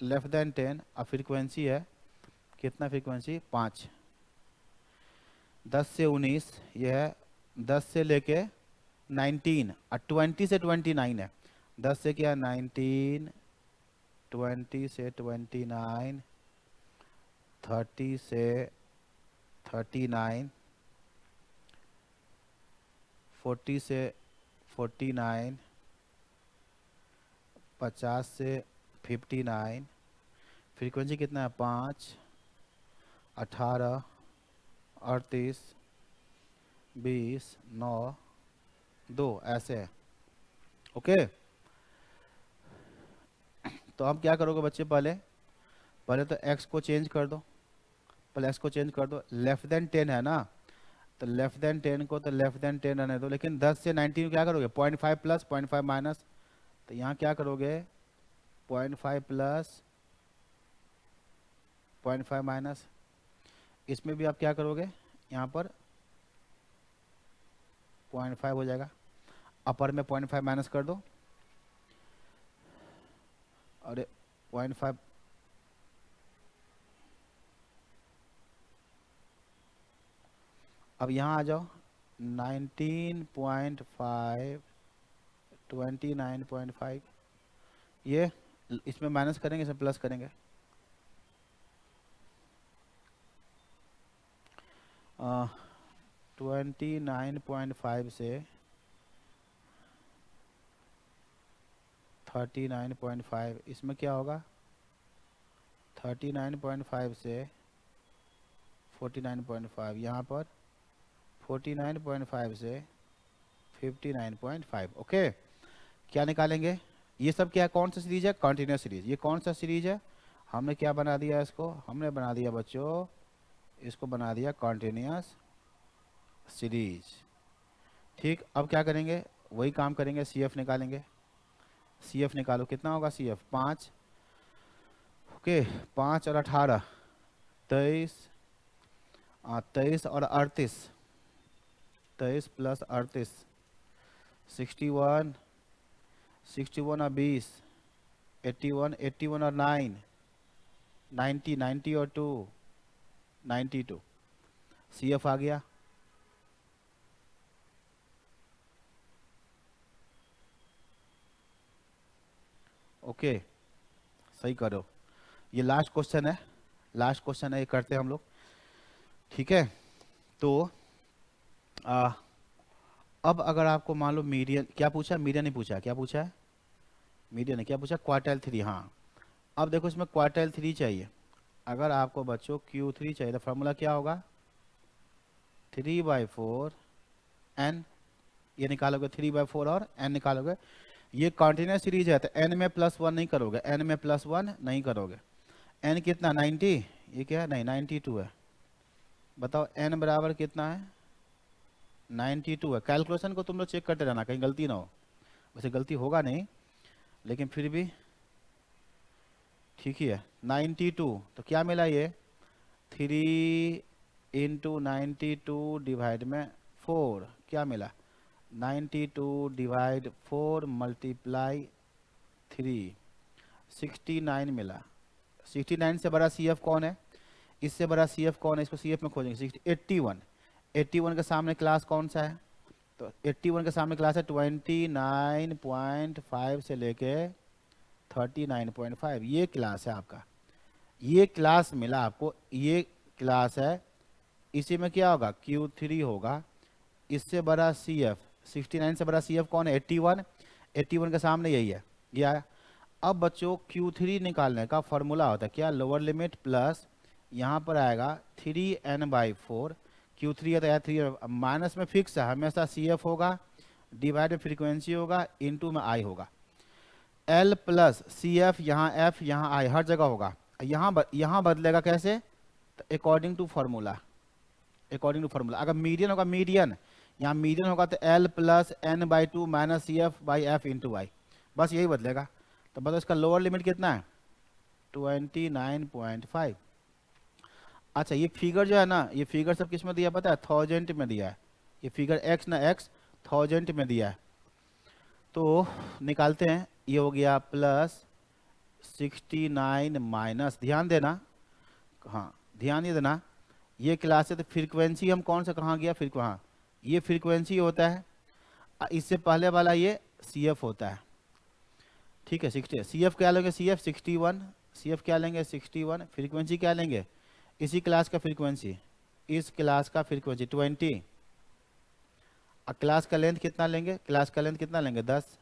लेफ्ट देन 10। और फ्रीक्वेंसी है कितना? फ्रीक्वेंसी 5। 10 से 19 ये है, 10 से लेके 19, और 20 से 29 है। 10 से क्या? 19, 20 से 29, 30 से 39, 40 से 49, 50 से 59। फ्रीक्वेंसी कितना है? 5, 18, 38, 20, 9, 2। ऐसे है। ओके, तो हम क्या करोगे बच्चे? पहले पहले तो x को चेंज कर दो, पहले x को चेंज कर दो, लेफ्ट देन 10 है ना, तो लेफ्ट देन 10 को तो लेफ्ट देन 10 रहने दो, लेकिन 10 से 19 क्या करोगे, 0.5 प्लस 0.5 माइनस, तो यहाँ क्या करोगे 0.5 प्लस 0.5 माइनस, इसमें भी आप क्या करोगे यहाँ पर 0.5 हो जाएगा, अपर में 0.5 माइनस कर दो, और 0.5 अब यहाँ आ जाओ 19.5 29.5, ये इसमें माइनस करेंगे, इसमें प्लस करेंगे, 29.5 से 39.5, इसमें क्या होगा 39.5 से 49.5, यहाँ पर 49.5 से 59.5। ओके, क्या निकालेंगे, ये सब क्या है, कौन सा सीरीज है, कॉन्टिन्यूस सीरीज। ये कौन सा सीरीज है, हमने क्या बना दिया इसको, हमने बना दिया बच्चों, इसको बना दिया कॉन्टिन्यूस सीरीज। ठीक, अब क्या करेंगे, वही काम करेंगे, CF निकालेंगे। CF निकालो, कितना होगा CF 5, ओके 5 और 18 23, 23 और 38, 23 प्लस 38 61, 61 और 20 81, 81 और 9 90, 90 और 2 92, CF आ गया। ओके, सही करो, ये लास्ट क्वेश्चन है, लास्ट क्वेश्चन है, ये करते हैं हम लोग। ठीक है, तो अब अगर आपको मान लो मीडियन, क्या पूछा, मीडियन नहीं पूछा, क्या पूछा है, मीडियन है, क्या पूछा, क्वार्टाइल 3। हाँ, अब देखो इसमें क्वार्टाइल 3 चाहिए, अगर आपको बच्चों Q3 चाहिए तो फार्मूला क्या होगा 3/4 n, ये निकालोगे 3/4 और n निकालोगे, ये कॉन्टिन्यूस सीरीज है तो n में +1 नहीं करोगे, n में +1 नहीं करोगे, n कितना 90, ये क्या है, नहीं 92 है, बताओ n बराबर कितना है 92 है। कैलकुलेशन को तुम लोग चेक करते रहना, कहीं गलती ना हो, वैसे गलती होगा नहीं लेकिन फिर भी ठीक ही है। 92, तो क्या मिला ये 3 इंटू 92 डिवाइड में 4, क्या मिला 92 डिवाइड 4 मल्टीप्लाई 3, 69 मिला। 69 से बड़ा CF कौन है, इससे बड़ा CF कौन है, इसको CF में खोजेंगे। 81, 81 के सामने क्लास कौन सा है, तो 81 के सामने क्लास है 29.5 से लेके 39.5, ये क्लास है आपका, ये क्लास मिला आपको, ये क्लास है, इसी में क्या होगा Q3 होगा, इससे बड़ा CF, 69 से बड़ा CF कौन है 81, 81 के सामने यही है, ये आया। अब बच्चों Q3 निकालने का फॉर्मूला होता है क्या, लोअर लिमिट प्लस यहाँ पर आएगा 3n/4, Q3 है तो यह 3 माइनस में फिक्स है, हमेशा CF होगा, डिवाइड में फ्रीक्वेंसी होगा, इनटू में I होगा, L प्लस CF, यहाँ F यहाँ I हर जगह होगा, यहाँ बदलेगा कैसे, तो according to formula, according to formula. अगर मीडियन होगा, मीडियन यहाँ मीडियन होगा तो L plus n/2 minus CF/F into I, बस यही बदलेगा। तो बताओ इसका लोअर लिमिट कितना है 29.5। अच्छा, ये फिगर जो है ना, ये फिगर सब किस में दिया पता है, 1000 में दिया है, ये फिगर x ना x 1000 में दिया है, तो निकालते हैं, ये हो गया प्लस 69 माइनस, ध्यान देना, हाँ ध्यान ये देना, ये क्लास है तो फ्रीक्वेंसी हम कौन सा कहाँ गया, फिर हाँ ये फ्रीक्वेंसी होता है, इससे पहले वाला ये CF होता है। ठीक है, 60, CF क्या लेंगे, CF 61, CF क्या लेंगे 61, फ्रीक्वेंसी क्या लेंगे, इसी क्लास का फ्रीक्वेंसी, इस क्लास का फ्रीक्वेंसी 20, और क्लास का लेंथ कितना लेंगे, क्लास का लेंथ कितना लेंगे 10,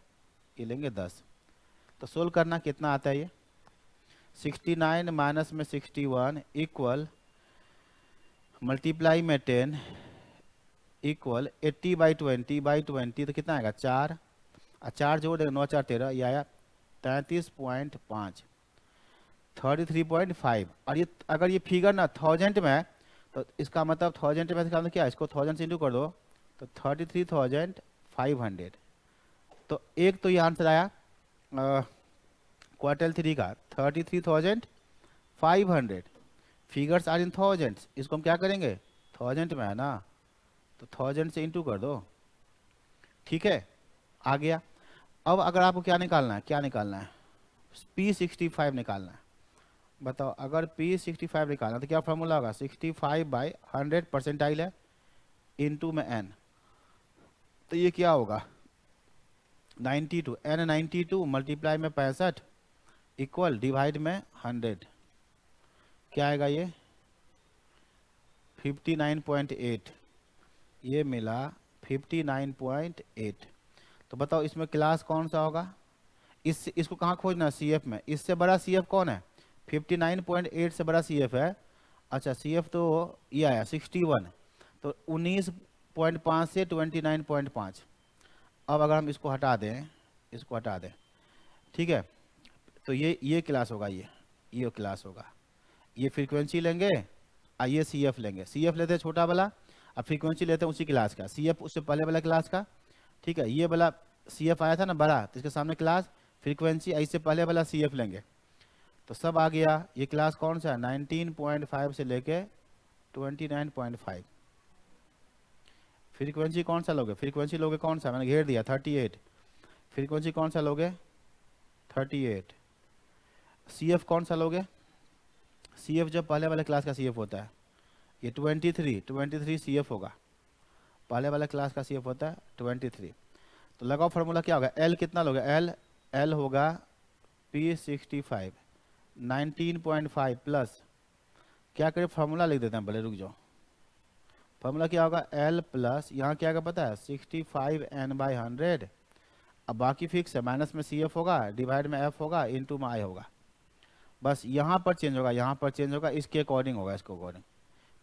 ये लेंगे 10। तो सोल्व करना कितना आता है ये 69 माइनस में 61 इक्वल मल्टीप्लाई में 10 इक्वल 80/20 तो कितना आएगा 4, और 4 जोड़ देंगे 9 4 13, ये आया 33.5। 33.5। और ये अगर ये फिगर ना 1000 में है तो इसका मतलब 1000 में इसका मतलब क्या है, इसको 1000 से इंटू कर दो तो 33,500। तो एक तो ये आंसर आया क्वार्टर 3 का 33,500। फिगर्स आर इन थाउजेंड्स, इसको हम क्या करेंगे 1000 में है ना तो 1000 से इंटू कर दो। ठीक है, आ गया। अब अगर आपको क्या निकालना है, क्या निकालना है, P65 निकालना है। बताओ अगर P65 निकालना तो क्या फॉर्मूला होगा, 65/100 परसेंटाइल है इंटू में n, तो ये क्या होगा 92, n 92 मल्टीप्लाई में 65 इक्वल डिवाइड में 100, क्या आएगा ये 59.8। ये मिला 59.8। तो बताओ इसमें क्लास कौन सा होगा, इसको कहाँ खोजना है, CF में। इससे बड़ा CF कौन है, 59.8 से बड़ा CF है। अच्छा CF तो ये आया 61, तो 19.5 से 29.5। अब अगर हम इसको हटा दें, इसको हटा दें, ठीक है, तो ये क्लास होगा, ये क्लास होगा। ये फ्रीक्वेंसी लेंगे और ये CF लेंगे, CF लेते हैं छोटा वाला और फ्रीक्वेंसी लेते हैं उसी क्लास का, CF उससे पहले वाला क्लास का। ठीक है, ये वाला CF आया था ना बड़ा, तो इसके सामने क्लास फ्रीक्वेंसी इससे पहले वाला CF लेंगे तो सब आ गया। ये क्लास कौन सा है 19.5 से लेके 29.5। फ्रीक्वेंसी कौन सा लोगे, फ्रीक्वेंसी लोगे कौन सा, मैंने घेर दिया 38। फ्रीक्वेंसी कौन सा लोगे 38। CF कौन सा लोगे, CF जब पहले वाले क्लास का CF होता है, ये 23 CF होगा, पहले वाला क्लास का CF होता है 23। तो लगाओ फार्मूला क्या होगा, L कितना लोगे, L होगा P65 19.5 प्लस, क्या करें फार्मूला लिख देते हैं पहले, रुक जाओ। फार्मूला क्या होगा L प्लस यहाँ क्या होगा पता है 65n/100। अब बाकी फिक्स है, माइनस में CF होगा, डिवाइड में F होगा, इंटू में I होगा। बस यहाँ पर चेंज होगा, यहाँ पर चेंज होगा, इसके अकॉर्डिंग होगा, इसको अकॉर्डिंग।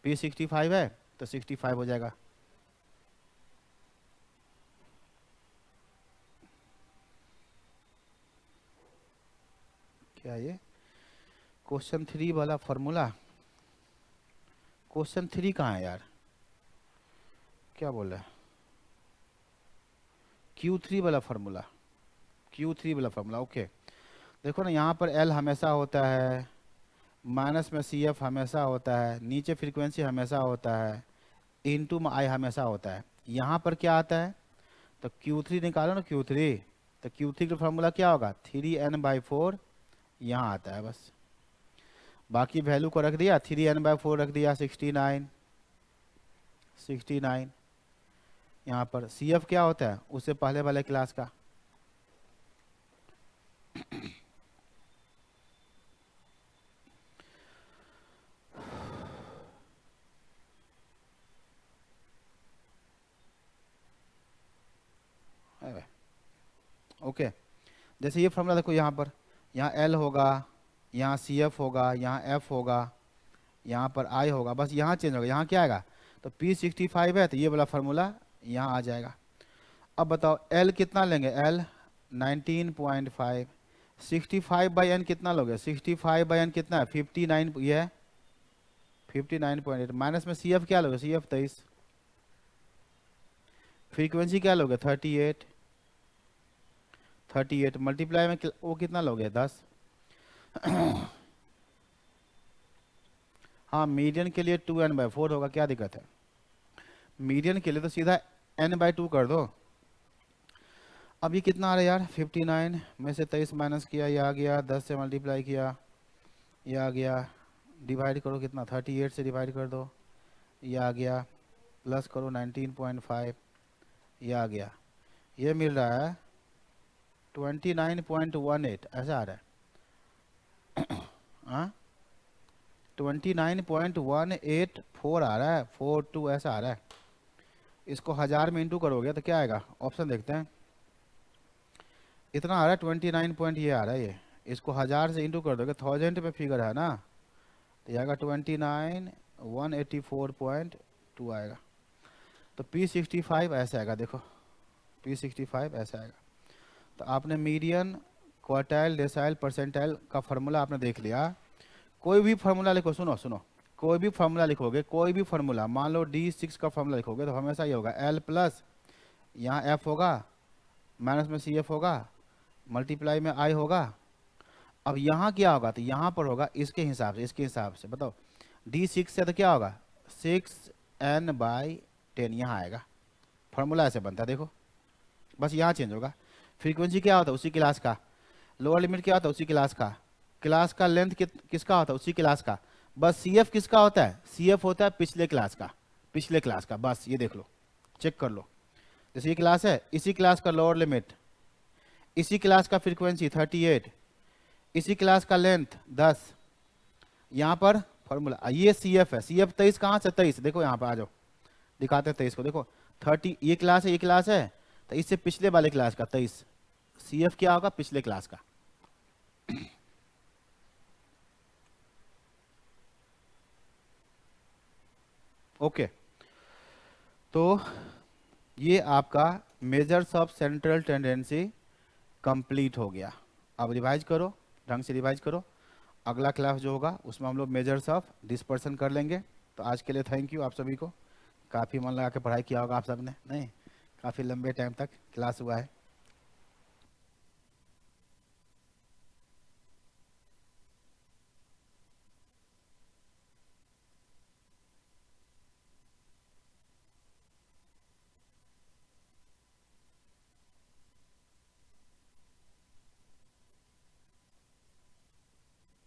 P65 है तो 65 हो जाएगा। क्या ये क्वेश्चन 3 वाला फॉर्मूला, क्वेश्चन 3 कहाँ है यार, क्या बोल रहा है, Q3 वाला फार्मूला, Q3 वाला फार्मूला। ओके देखो ना, यहाँ पर L हमेशा होता है, माइनस में CF हमेशा होता है, नीचे फ्रीक्वेंसी हमेशा होता है, इनटू में I हमेशा होता है। यहाँ पर क्या आता है, तो Q3 निकालो ना Q3, तो Q3 का फार्मूला क्या होगा 3n/4 यहाँ आता है बस। बाकी वैल्यू को रख दिया, 3n/4 रख दिया 69। यहाँ पर CF क्या होता है उससे पहले वाले क्लास का, ओके जैसे ये फॉर्मूला देखो, यहाँ पर यहाँ L होगा, यहाँ CF होगा, यहाँ F होगा, यहाँ पर I होगा, बस यहाँ चेंज होगा, यहाँ क्या आएगा, तो P65 है तो ये वाला फार्मूला यहाँ आ जाएगा। अब बताओ L कितना लेंगे, L 19.5, 65/n कितना लोगे, 65/n कितना है 59, ये है 59.8, माइनस में CF क्या लोगे, CF 23, फ्रीक्वेंसी क्या लोगे 38 मल्टीप्लाई में वो कितना लोगे 10। हाँ मीडियन के लिए 2n/4 होगा, क्या दिक्कत है, मीडियन के लिए तो सीधा n/2 कर दो। अब ये कितना आ रहा है यार 59 में से 23 माइनस किया, ये आ गया, 10 से मल्टीप्लाई किया, ये आ गया, डिवाइड करो कितना 38 से डिवाइड कर दो, ये आ गया, प्लस करो 19.5, ये आ गया, ये मिल रहा है 29.18, ऐसा आ रहा है। हाँ 29.184 आ रहा है, 42 ऐसा आ रहा है। इसको 1000 में इंटू करोगे तो क्या आएगा, ऑप्शन देखते हैं, इतना आ रहा है 29 पॉइंट, ये आ रहा है ये, इसको 1000 से इंटू कर दोगे, 1000 पे फिगर है ना, तो आएगा 29,184.2 आएगा। तो P65 ऐसा आएगा, देखो P65 ऐसा आएगा। तो आपने मीडियन, क्वार्टाइल, डेसाइल, परसेंटाइल का फार्मूला आपने देख लिया। कोई भी फार्मूला लिखो, सुनो सुनो, कोई भी फार्मूला लिखोगे, कोई भी फार्मूला, मान लो D6 का फार्मूला लिखोगे तो हमेशा ये होगा L प्लस, यहाँ F होगा, माइनस में CF होगा, मल्टीप्लाई में I होगा। अब यहाँ क्या होगा, तो यहाँ पर होगा इसके हिसाब से, इसके हिसाब से बताओ, D6 से तो क्या होगा 6n/10 यहाँ आएगा। फार्मूला ऐसे बनता है देखो, बस यहाँ चेंज होगा। फ्रीक्वेंसी क्या होता है उसी क्लास का, लोअर लिमिट क्या होता है उसी क्लास का लेंथ किसका होता है उसी क्लास का। बस CF किसका होता है, CF होता है पिछले क्लास का, बस ये देख लो, चेक कर लो। जैसे ये क्लास है, इसी क्लास का लोअर लिमिट, इसी क्लास का फ्रीक्वेंसी 38, इसी क्लास का लेंथ 10, यहाँ पर फॉर्मूला ये CF है, CF 23 कहाँ से 23, देखो यहाँ पर आ जाओ, दिखाते हैं 23 को, देखो 30 ये क्लास है तो इससे पिछले वाले क्लास का 23, CF क्या होगा पिछले क्लास का। ओके तो ये आपका measures of central tendency complete हो गया। अब रिवाइज करो, ढंग से रिवाइज करो, अगला क्लास जो होगा उसमें हम लोग मेजर्स ऑफ डिस्पर्सन कर लेंगे। तो आज के लिए थैंक यू आप सभी को, काफ़ी मन लगा के पढ़ाई किया होगा आप सब ने, नहीं काफ़ी लंबे टाइम तक क्लास हुआ है।